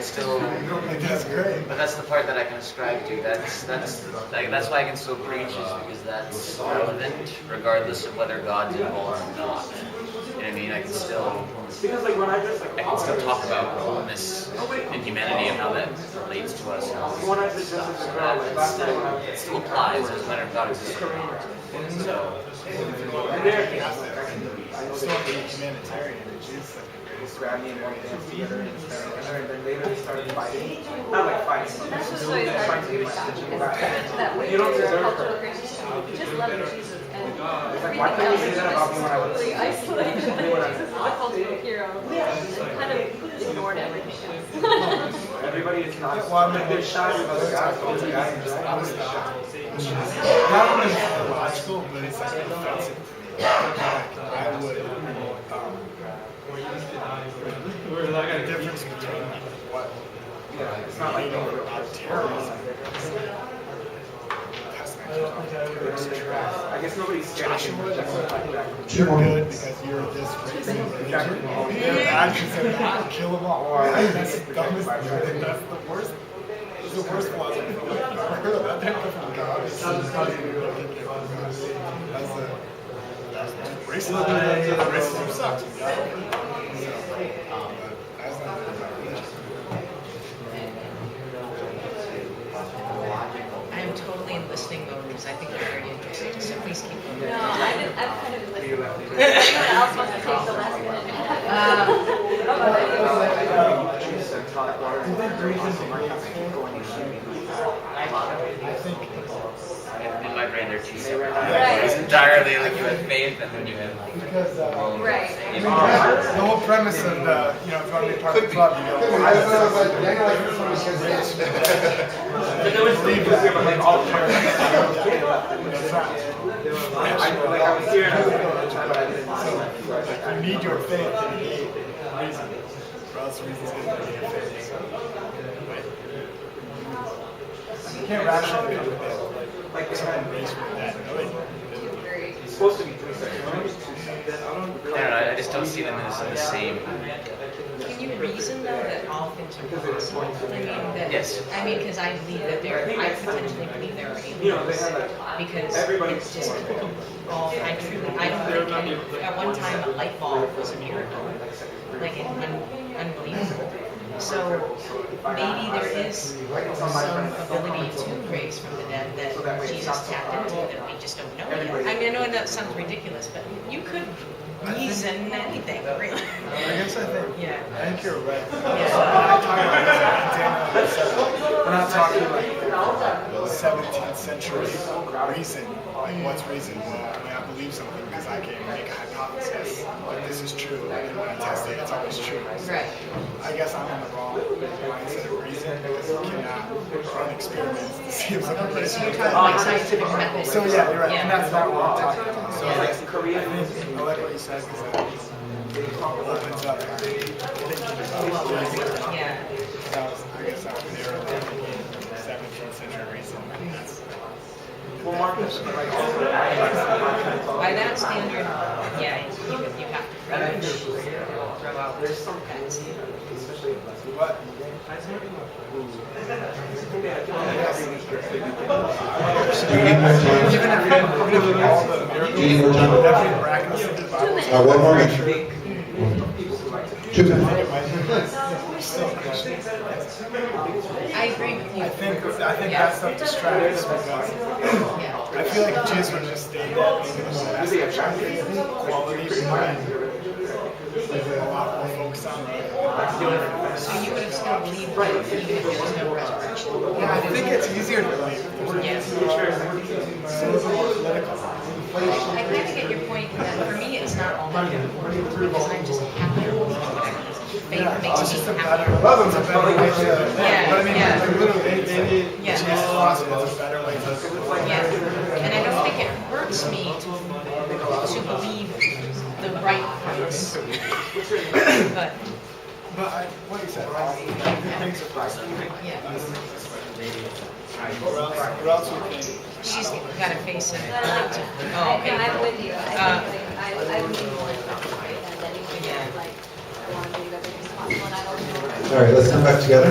still, That's great. but that's the part that I can ascribe to. That's why I can still preach, is because that's relevant, regardless of whether God's involved or not. You know what I mean? I can still talk about wholeness and humanity and how that relates to us and all this stuff. So that still applies. It doesn't matter if God exists or not. So, Still humanitarian, which is like the greatest grabbed me and wanted to dance together and then later they started fighting. Not like fighting, but That's just really hard to do that way. you don't deserve Cultural her. Christianity. You just love Jesus and It's like, everything why couldn't else you say is that about me when I was really isolated. Jesus is a cultural hero. And kind of ignored everything else. Everybody is not. Well, they're shy because the guys go to the guys and not only logical, but it's like offensive. I would, the difference between what, it's not like terrorism. I guess nobody's scared of him. You're good because you're this race and religion. You're bad because they're bad. Kill them all. That's the dumbest thing. That's the worst. It's the worst philosophy. I've heard of that. They're from God. It's racism. Racism sucks. I'm totally in listening mode because I think you're very interesting, so please keep going. No, I'm kind of listening. Anyone else wants to take the last minute? in my brain, they're two separate things. Entirely, like you have faith and then you have world. Right. The whole premise of the, if you want to be part of the club, you go. I don't know, but I know like this one because it's. But there was three people here, but like all the time. I was here and I was like, You need your faith to need reason. Or else reason's going to be your faith. You can't rationally come with it. Like someone raised with that. it's supposed to be 3 seconds. I don't know, I just don't see them as the same. Can you reason though that all things are possible? I mean, that, Yes. I mean, because I believe that I potentially believe there are aliens. Because it's just all, I don't think at one time a light bulb was a miracle. Like unbelievable. So maybe there is some ability to raise from the dead that Jesus tapped into that we just don't know yet. I mean, I know that sounds ridiculous, but you could reason anything, really. I guess I think you're right. We're not talking like 17th century reason. Like, what's reason? Well, I mean, I believe something because I can make a hypothesis. Like, this is true. And when I test it, it's always true. Right. I guess I'm in the wrong mindset of reason because you cannot run experiments to see if something is So you're talking like scientific method. So yeah, you're right. And that's not what I'm talking about. So Yeah. like I like what you said because it opens up thinking about reason. Yeah. I guess I was there in 17th century reason. Well, Marcus, like, By that standard, yeah, you have to throw out there's some pets. especially What? Do you need more time? Even if all the Do you need more time? every miraculous thing about 2 minutes. One more minute. 2 minutes. I agree with you. I think that stuff distracts because I feel like Jesus would just stay that maybe the most attractive qualities of mind. There's a lot more focus on that. So you would have still believed that even if there was no resurrection? Yeah, I think it's easier to believe. Yes. So it's more political. I kind of get your point that for me it's not all that important because I'm just happy to believe that. Faith makes me happy. Love is a better way to. Yeah, But I mean, yeah. like literally, they need Yeah. Jesus gospel is a better way to. Yeah, and I don't think it hurts me to believe the right parts. But What you said, things are possible. yeah, Or else we can. she's got a face in it. Oh, I, okay. I'm with you. I think like, I would be more complicated than anything. Yeah. Like, I want to do everything as possible, and I don't know. All right, let's come back together.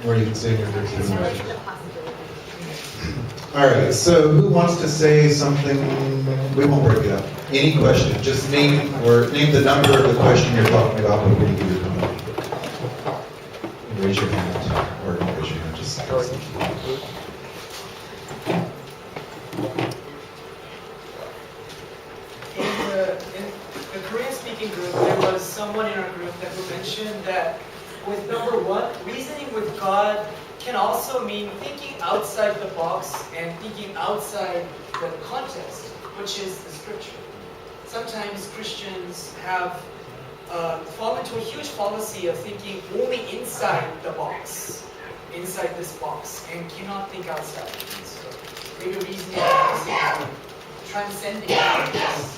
Or you can stay in your first position. All right, so who wants to say something? We won't break it up. Any question, just name the number of the question you're talking about before you give your comment. Raise your hand, or don't raise your hand, just. In the Korean-speaking group, there was someone in our group that who mentioned that with number one, reasoning with God can also mean thinking outside the box and thinking outside the context, which is the scripture. Sometimes Christians have fall into a huge fallacy of thinking only inside the box, inside this box, and cannot think outside. So maybe reasoning is transcending this.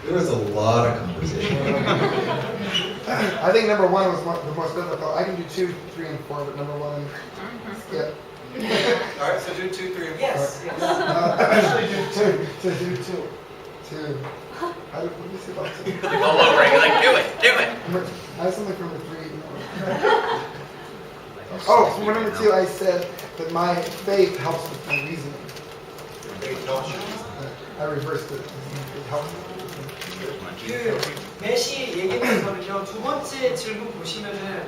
There was a lot of conversation. I think number one was the most difficult. I can do 2, 3, and 4, but number one, yeah. All right, so do 2, 3, and 4. Yes. Actually, do 2. 2. What did you say about 2? All over it. You're like, do it. I have something from the 3. Oh, so for number 2, I said that my faith helps with my reasoning. I reversed it. It helps. 그 매시 얘기했거든요. 두 번째 질문 보시면은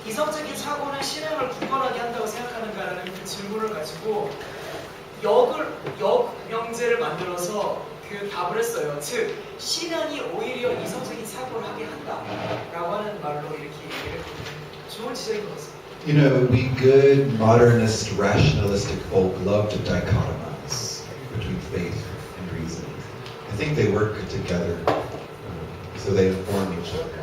이성적인 사고는 신앙을 굳건하게 한다고 생각하는가라는 그 질문을 가지고 역명제를 만들어서 그 답을 했어요. 즉 신앙이 오히려 이성적인 사고를 하게 한다라고 하는 말로 이렇게 얘기를 했거든요. 좋은 지적인 것 같습니다. You know, we good modernist rationalistic folk love to dichotomize between faith and reason. I think they work together, so they inform each other.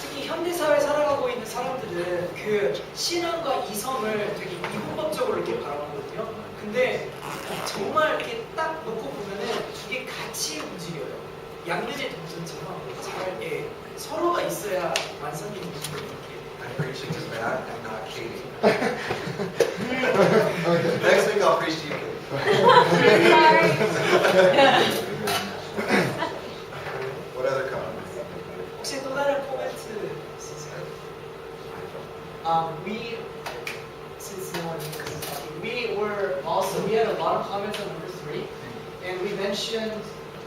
특히 현대 사회에 살아가고 있는 사람들은 그 신앙과 이성을 되게 이분법적으로 이렇게 바라보거든요. 근데 정말 이렇게 딱 놓고 보면은 이게 같이 움직여요. 양면의 동전처럼 잘 서로가 있어야 완성이 움직여요. I'm preaching is bad. I'm not Katie. Next week I'll preach to you, Katie. What other comments? 혹시 또 다른 코멘트 있으세요? Since no one here is talking, we had a lot of comments on number 3, and we mentioned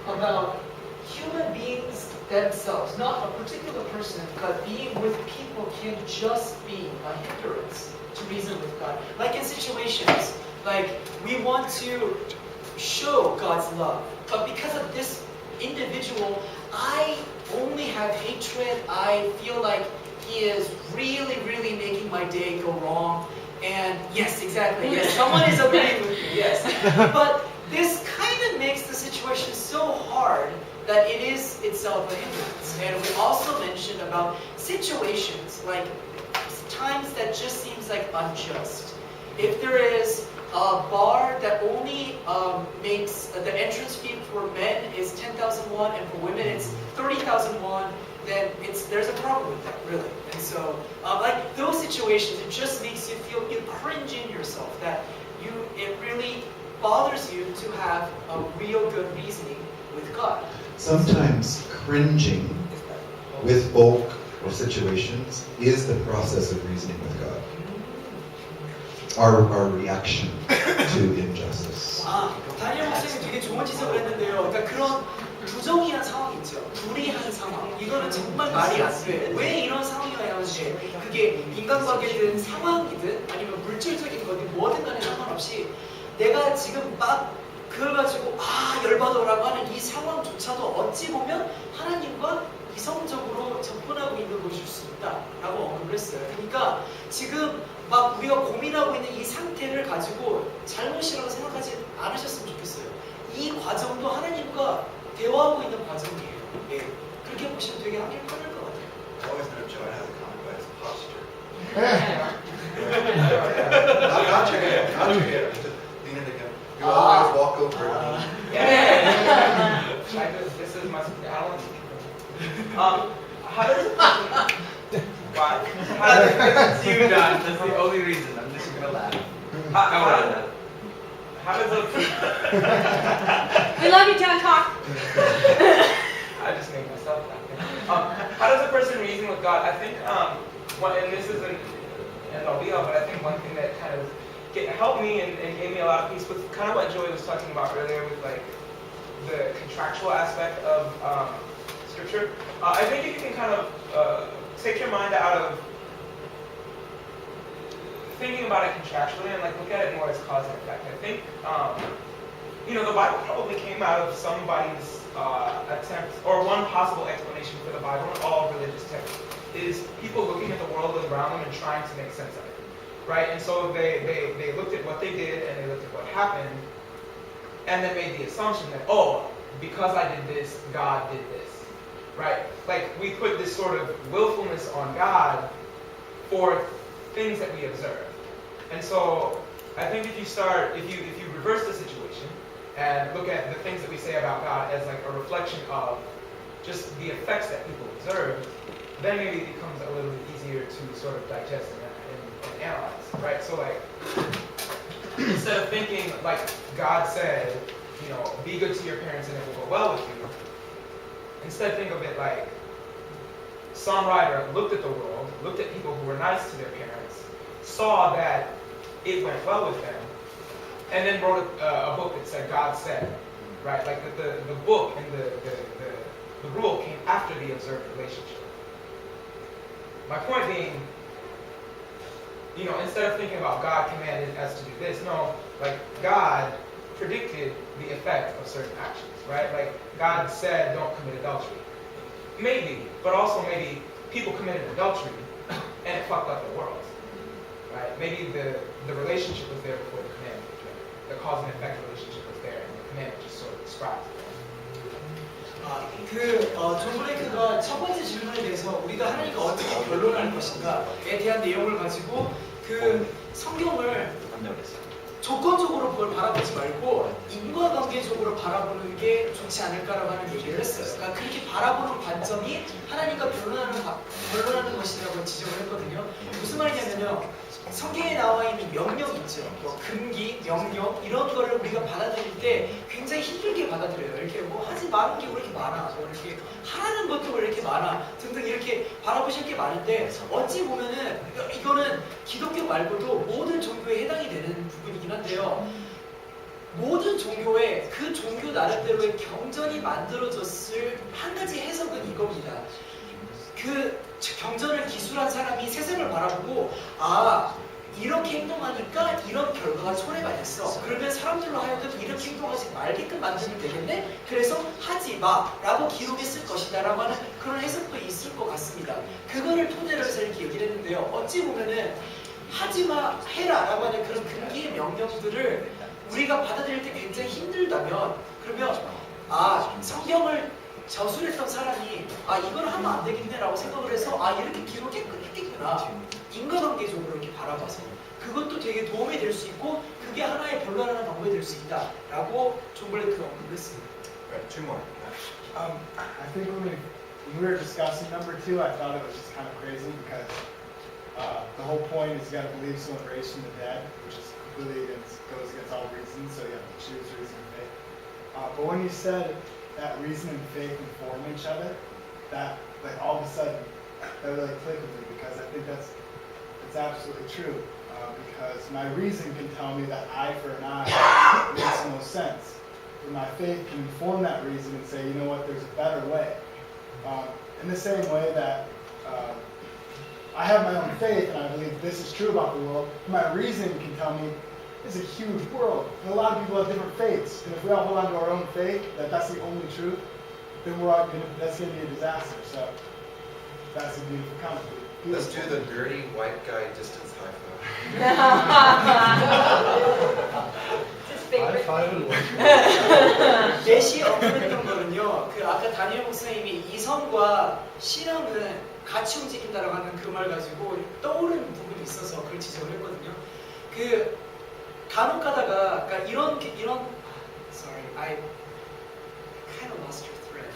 about human beings themselves, not a particular person, but being with people can just be a hindrance to reason with God. Like in situations, like we want to show God's love, but because of this individual, I only have hatred. I feel like he is really, really making my day go wrong. And yes, exactly, yes, someone is agreeing with me, yes. But this kind of makes the situation so hard that it is itself a hindrance. And we also mentioned about situations, like times that just seems like unjust. If there is a bar that only makes the entrance fee for men is 10,000 won and for women it's 30,000 won, then there's a problem with that, really. And so, like those situations, it just makes you feel, you cringe in yourself that it really bothers you to have a real good reasoning with God? Sometimes cringing with folk or situations is the process of reasoning with God. Our reaction to injustice. 아, 다니엘 목사님 되게 좋은 지적을 했는데요. 그러니까 그런 부정의한 상황 있죠. 불의한 상황. 이거는 정말 말이 안 돼. 왜 이런 상황이 와야지? 그게 인간관계든 상황이든 아니면 물질적인 거든 뭐든 간에 상관없이 내가 지금 막 그걸 가지고 열받아라고 하는 이 상황조차도 어찌 보면 하나님과 이성적으로 접근하고 있는 것일 수 있다라고 언급을 했어요. 그러니까 지금 막 우리가 고민하고 있는 이 상태를 가지고 잘못이라고 생각하지 않으셨으면 좋겠어요. 이 과정도 하나님과 대화하고 있는 과정이에요. 예. 그렇게 보시면 되게 하기 편할 것 같아요. I always know Joe has a comment about his posture. 네. Not your head, not your head. Just lean it again. You always walk over and This is my. I don't want to. How does why? It's you, John. That's the only reason. I'm just gonna laugh. How does a We love you, John. Talk. I just made myself laugh. How does a person reason with God? I think and this isn't an all but I think one thing that kind of helped me and gave me a lot of peace was kind of what Joey was talking about earlier with like the contractual aspect of Scripture. I think if you can kind of take your mind out of thinking about it contractually and like look at it more as cause and effect. I think the Bible probably came out of somebody's attempt, or one possible explanation for the Bible and all religious texts is people looking at the world around them and trying to make sense of it, right? And so they looked at what they did and they looked at what happened, and then made the assumption that because I did this, God did this, right? Like we put this sort of willfulness on God for things that we observe. And so I think if you reverse the situation and look at the things that we say about God as like a reflection of just the effects that people observe, then maybe it becomes a little bit easier to sort of digest and analyze, right? So like instead of thinking like God said, be good to your parents and it will go well with you, instead think of it like some writer looked at the world, looked at people who were nice to their parents, saw that it went well with them, and then wrote a book that said God said, right? Like the book and the rule came after the observed relationship. My point being, instead of thinking about God commanded us to do this, no, like God predicted the effect of certain actions, right? Like God said, don't commit adultery. Maybe, but also maybe people committed adultery and it fucked up the world, right? Maybe the relationship was there before the commandment. The cause and effect relationship was there, and the commandment just sort of describes it. 존 블레이크가 첫 번째 질문에 대해서 우리가 하나님과 어떻게 변론할 것인가에 대한 내용을 가지고 그 성경을 조건적으로 그걸 바라보지 말고 인과관계적으로 바라보는 게 좋지 않을까라고 하는 얘기를 했어요. 그러니까 그렇게 바라보는 관점이 하나님과 변론하는 것이라고 지적을 했거든요. 무슨 말이냐면요. 성경에 나와 있는 명령 있죠. 뭐 금기, 명령 이런 거를 우리가 받아들일 때 굉장히 힘들게 받아들여요. 이렇게 뭐 하지 말은 게 왜 이렇게 많아, 뭐 이렇게 하라는 것도 왜 이렇게 많아 등등 이렇게 바라보실 게 많은데 어찌 보면은 이거는 기독교 말고도 모든 종교에 해당이 되는 부분이긴 한데요. 모든 종교에 그 종교 나름대로의 경전이 만들어졌을 한 가지 해석은 이겁니다. 그 경전을 기술한 사람이 세상을 바라보고 이렇게 행동하니까 이런 결과가 초래가 됐어. 그러면 사람들로 하여금 이렇게 행동하지 말게끔 만들면 되겠네? 그래서 하지 마 라고 기록했을 것이다 라고 하는 그런 해석도 있을 것 같습니다. 그거를 토대로 해서 이렇게 얘기를 했는데요. 어찌 보면은 하지 마, 해라 라고 하는 그런 금기의 명령들을 우리가 받아들일 때 굉장히 힘들다면 그러면 성경을 저술했던 사람이 이걸 하면 안 되겠네 라고 생각을 해서 이렇게 기록했겠구나 인과관계적으로 이렇게 바라봐서 그것도 되게 도움이 될 수 있고 그게 하나의 변론하는 방법이 될 수 있다 라고 존 블레이크가 언급을 했습니다. Right, two more. I think when we were discussing number 2, I thought it was just kind of crazy because the whole point is you got to believe someone raised from the dead, which is completely goes against all reason. So you have to choose reason and faith. But when you said that reason and faith inform each other, that like all of a sudden that really clicked with me, because I think that's absolutely true. Because my reason can tell me that eye for an eye makes no sense. But my faith can inform that reason and say, you know what, there's a better way. In the same way that I have my own faith and I believe this is true about the world, my reason can tell me it's a huge world. And a lot of people have different faiths. And if we all hold on to our own faith, that that's the only truth, then that's going to be a disaster. So that's a beautiful concept. Let's do the dirty white guy distance high five. High five and 예시 언급했던 거는요. 그 아까 다니엘 목사님이 이성과 신앙은 같이 움직인다라고 하는 그 말 가지고 떠오르는 부분이 있어서 그걸 지적을 했거든요. 그 간혹 가다가 그러니까 이런 sorry, I kind of lost your thread.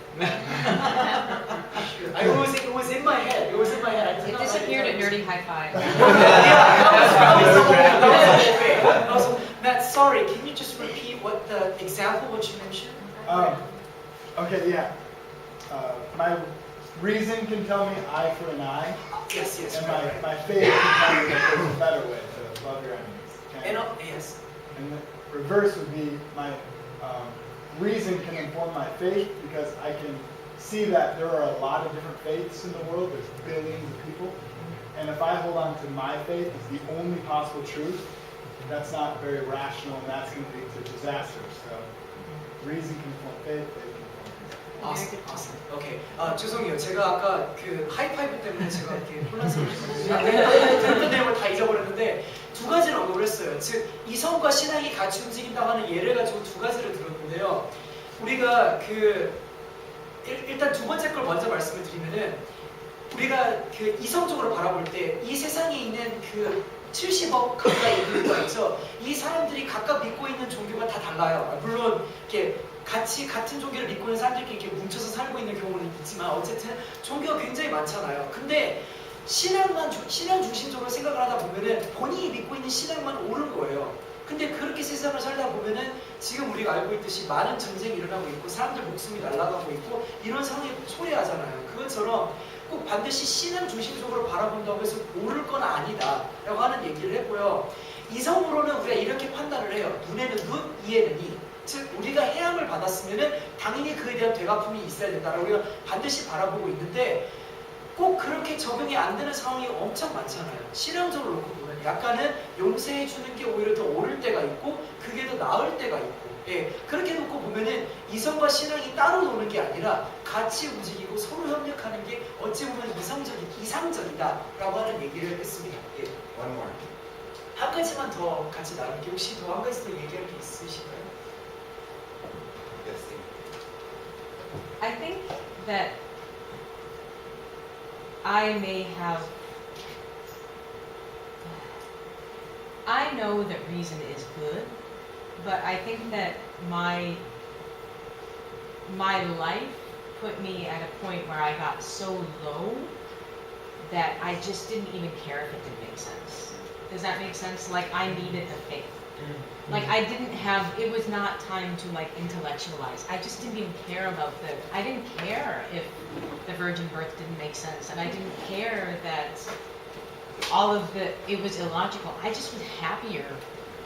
It was in my head. It was in my head. I did It not write disappeared down. at Nerdy High Five. Matt, sorry, can you just repeat what the example what you mentioned? Okay, yeah. My reason can tell me eye for an eye. Yes, And right. my faith can tell me that there's a better way to love your enemies. Okay? Yes. And the reverse would be my reason can inform my faith, because I can see that there are a lot of different faiths in the world. There's billions of people. And if I hold on to my faith as the only possible truth, that's not very rational, and that's going to lead to disaster. So reason can inform faith, faith can inform reason. Awesome. 오케이. 죄송해요. 제가 아까 그 하이파이브 때문에 제가 이렇게 혼란스러웠어요. 들었던 내용을 다 잊어버렸는데 두 가지를 언급을 했어요. 즉 이성과 신앙이 같이 움직인다고 하는 예를 가지고 두 가지를 들었는데요. 우리가 그 일단 두 번째 걸 먼저 말씀을 드리면은 우리가 그 이성적으로 바라볼 때 이 세상에 있는 그 70억 가까이 인류가 있죠. 이 사람들이 각각 믿고 있는 종교가 다 달라요. 물론 이렇게 같은 종교를 믿고 있는 사람들끼리 이렇게 뭉쳐서 살고 있는 경우는 있지만 어쨌든 종교가 굉장히 많잖아요. 근데 신앙 중심적으로 생각을 하다 보면은 본인이 믿고 있는 신앙만 옳은 거예요. 근데 그렇게 세상을 살다 보면은 지금 우리가 알고 있듯이 많은 전쟁이 일어나고 있고 사람들 목숨이 날아가고 있고 이런 상황이 초래하잖아요. 그것처럼 꼭 반드시 신앙 중심적으로 바라본다고 해서 옳을 건 아니다 라고 하는 얘기를 했고요. 이성으로는 우리가 이렇게 판단을 해요. 눈에는 눈, 이에는 이. 즉 우리가 해함을 받았으면은 당연히 그에 대한 되갚음이 있어야 된다라고 우리가 반드시 바라보고 있는데 꼭 그렇게 적용이 안 되는 상황이 엄청 많잖아요. 신앙적으로 놓고 보면 약간은 용서해 주는 게 오히려 더 옳을 때가 있고 그게 더 나을 때가 있고 예, 그렇게 놓고 보면은 이성과 신앙이 따로 노는 게 아니라 같이 움직이고 서로 협력하는 게 어찌 보면 이상적이다라고 하는 얘기를 했습니다. 예. One more. 한 가지만 더 같이 나눌게요. 혹시 더 한 가지 더 얘기할 게 있으신가요? Yes, Steve. I think that I know that reason is good, but I think that my life put me at a point where I got so low that I just didn't even care if it didn't make sense. Does that make sense? Like I needed the faith. Like I didn't have, it was not time to like intellectualize. I just didn't even care about I didn't care if the virgin birth didn't make sense, and I didn't care that it was illogical. I just was happier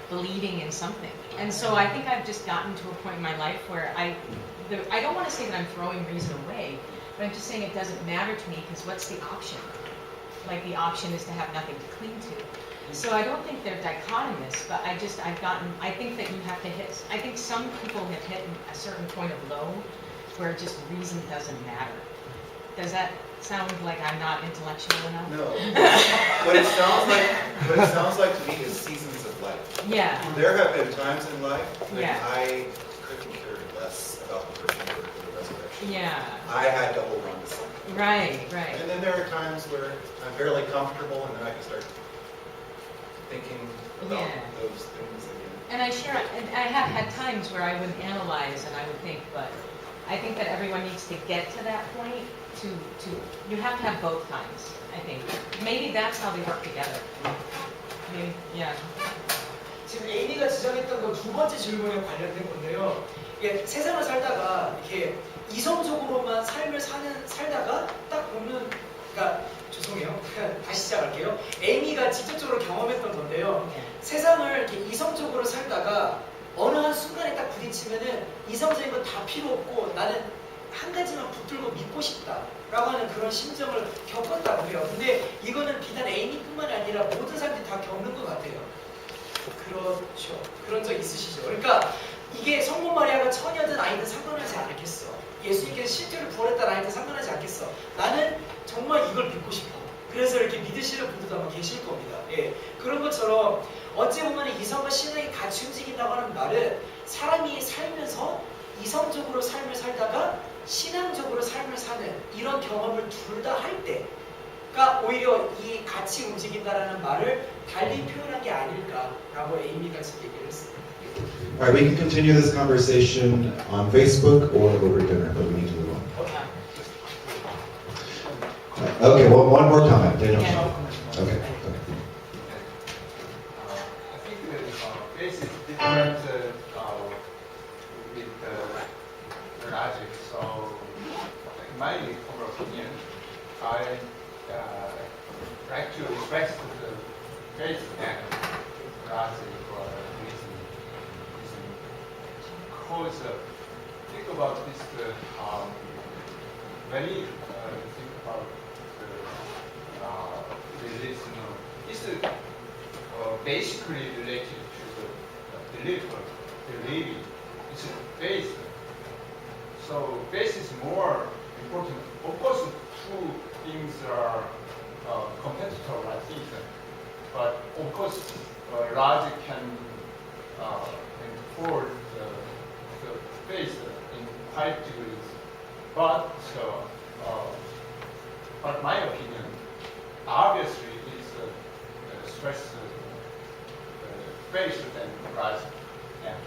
believing in something. And so I think I've just gotten to a point in my life where I don't want to say that I'm throwing reason away, but I'm just saying it doesn't matter to me, because what's the option? Like the option is to have nothing to cling to. So I don't think they're dichotomous, but I think that you have to I think some people have hit a certain point of low where just reason doesn't matter. Does that sound like I'm not intellectual enough? No. What it sounds like to me is seasons of life. Yeah. There have been times in life when Yeah. I couldn't care less about the virgin birth and the resurrection. Yeah. I had to hold on to something. Right. And then there are times where I'm fairly comfortable, and then I can start thinking about those things again. And I have had times where I would analyze and I would think, but I think that everyone needs to get to that point you have to have both kinds, I think. maybe that's how they work together. Maybe, yeah. 지금 에이미가 지적했던 건 두 번째 질문에 관련된 건데요. 이게 세상을 살다가 이렇게 이성적으로만 삶을 살다가 딱 보면, 그러니까 죄송해요. 그냥 다시 시작할게요. 에이미가 직접적으로 경험했던 건데요. 세상을 이렇게 이성적으로 살다가 어느 한 순간에 딱 부딪히면은 이성적인 건 다 필요 없고 나는 한 가지만 붙들고 믿고 싶다라고 하는 그런 심정을 겪었다고 해요. 근데 이거는 비단 에이미뿐만 아니라 모든 사람들이 다 겪는 것 같아요. 그렇죠. 그런 적 있으시죠. 그러니까 이게 성모 마리아가 처녀든 아이든 상관하지 않겠어. 예수님께서 실제로 부활했다는 아이든 상관하지 않겠어. 나는 정말 이걸 믿고 싶어. 그래서 이렇게 믿으시는 분들도 아마 계실 겁니다. 예. 그런 것처럼 어찌 보면 이성과 신앙이 같이 움직인다고 하는 말은 사람이 살면서 이성적으로 삶을 살다가 신앙적으로 삶을 사는 이런 경험을 둘 다 할 때가 오히려 이 같이 움직인다라는 말을 달리 표현한 게 아닐까라고 에이미가 지금 얘기를 했습니다. Alright, we can continue this conversation on Facebook or over dinner, but we need to move on. Okay, well, one more comment. Daniel. Okay. I think faith is different with the logic. So, in my humble opinion, I like to respect the faith and logic or reason. Because think about this, when you think about the religion, it's basically related to the belief, believing. It's faith. So faith is more important. Of course, two things are competitor, I think. But of course, logic can enforce the faith in quite degrees. But my opinion, obviously, is stress faith than logic. Yeah.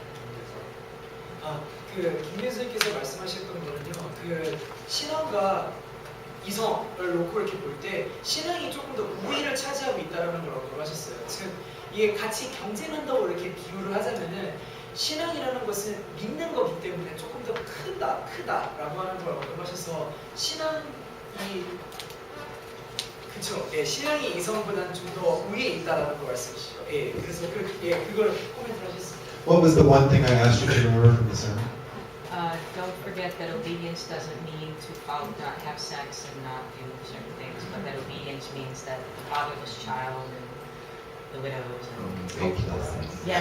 김민수님께서 말씀하셨던 거는요, 신앙과 이성을 놓고 이렇게 볼 때 신앙이 조금 더 우위를 차지하고 있다는 걸 언급하셨어요. 즉, 이게 같이 경쟁한다고 이렇게 비유를 하자면은 신앙이라는 것은 믿는 거기 때문에 조금 더 크다라고 하는 걸 언급하셔서 신앙이 그쵸? 예, 신앙이 이성보다는 좀 더 위에 있다라는 거 말씀이시죠. 예, 그래서 그걸 코멘트를 하셨습니다. What was the one thing I asked you to remember from the sermon? Don't forget that obedience doesn't mean to not have sex and not do certain things, but that obedience means that the fatherless child and the widows and yeah.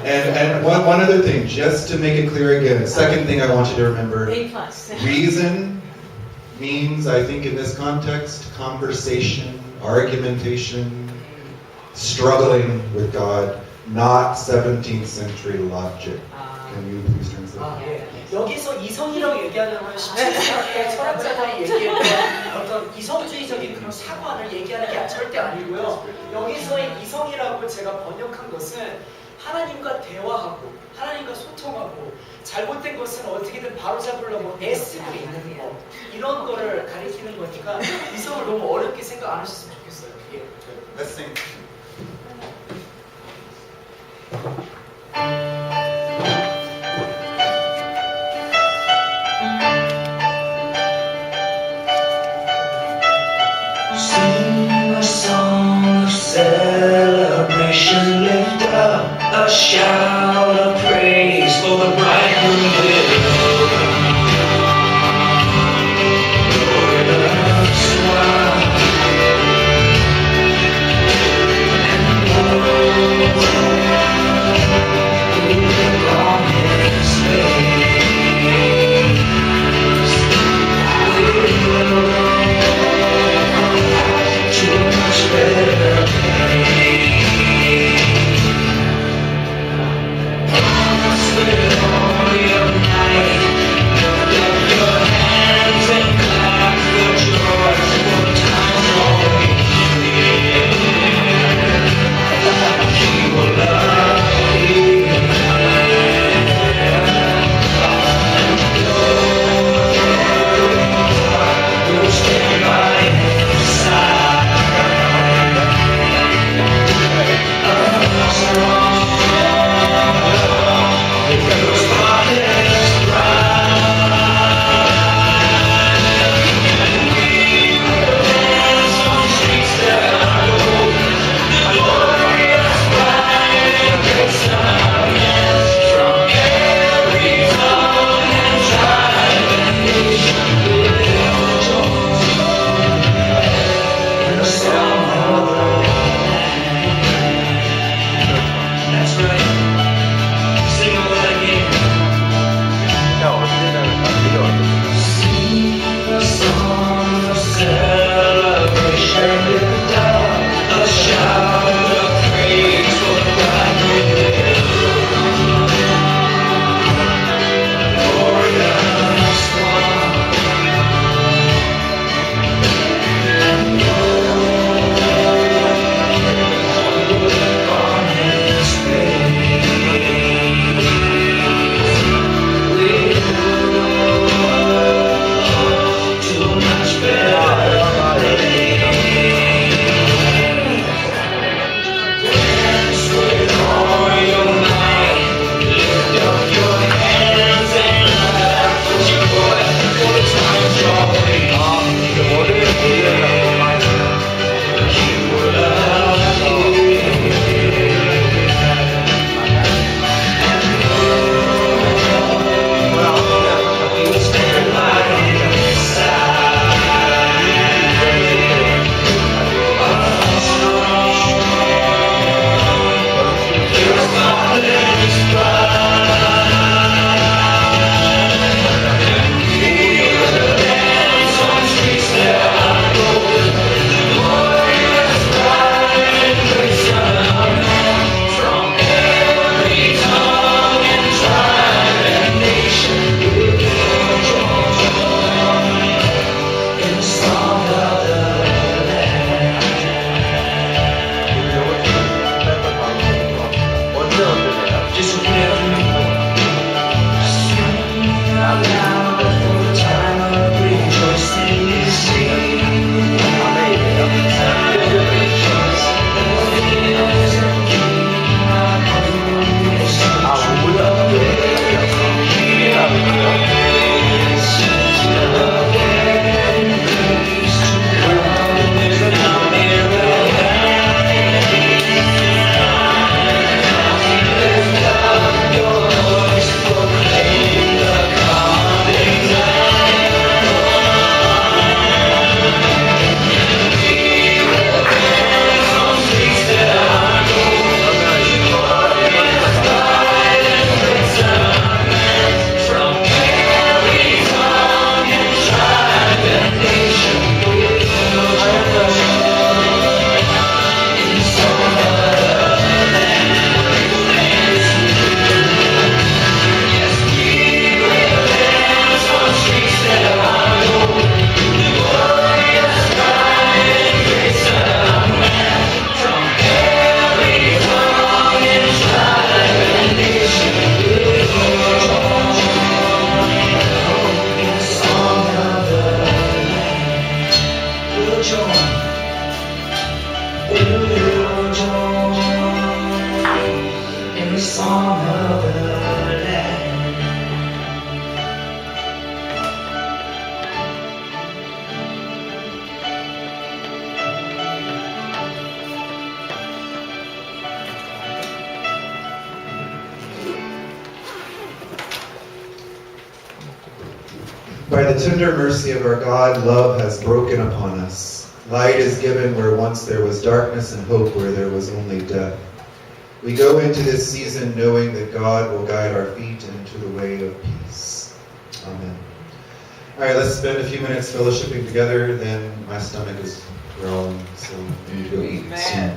And one other thing, just to make it clear again, the second thing I want you to remember, A+. reason means, I think in this context, conversation, argumentation, struggling with God, not 17th century logic. Can you please translate? 예. 여기서 이성이라고 얘기하는 건 17세기의 철학자들이 얘기했던 어떤 이성주의적인 그런 사관을 얘기하는 게 절대 아니고요. 여기서의 이성이라고 제가 번역한 것은 하나님과 대화하고 하나님과 소통하고 잘못된 것은 어떻게든 바로잡으려고 애쓰고 있는 거 이런 거를 가리키는 거니까 이성을 너무 어렵게 생각 안 하셨으면 좋겠어요. 예. Let's sing. Sing a song of celebration, lift up a shout of praise for the bridegroom widow. Lord of smile and woe, we look on his face. We will to a much better place. With all your might. joy, with a little joy in the song of the land. By the tender mercy of our God, love has broken upon us. Light is given where once there was darkness, and hope where there was only death. We go into this season knowing that God will guide our feet into the way of peace. Amen. All right, let's spend a few minutes fellowshipping together. Then my stomach is growling, so I need to go eat soon.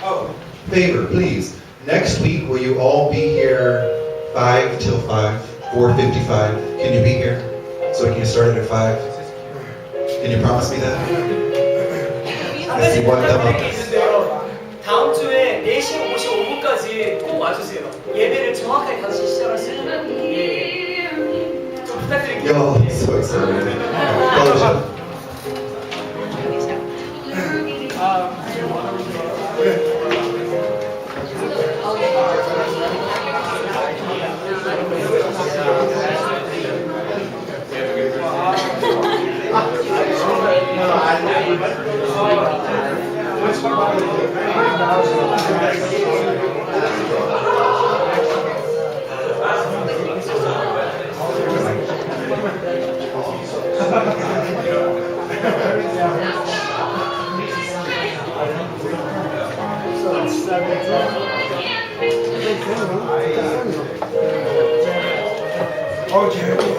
Oh, favor, please. Next week, will you all be here 5 till 5, 4:55? Can you be here? So we can get started at 5? Can you promise me that? I see one thumb up. 있는데요. 다음 주에 4시 55분까지 꼭 와주세요. 예배를 정확하게 5시 시작할 수 있도록. 예. 좀 부탁드릴게요. Yo, so excited. Fellowship. Oh, Jeremy.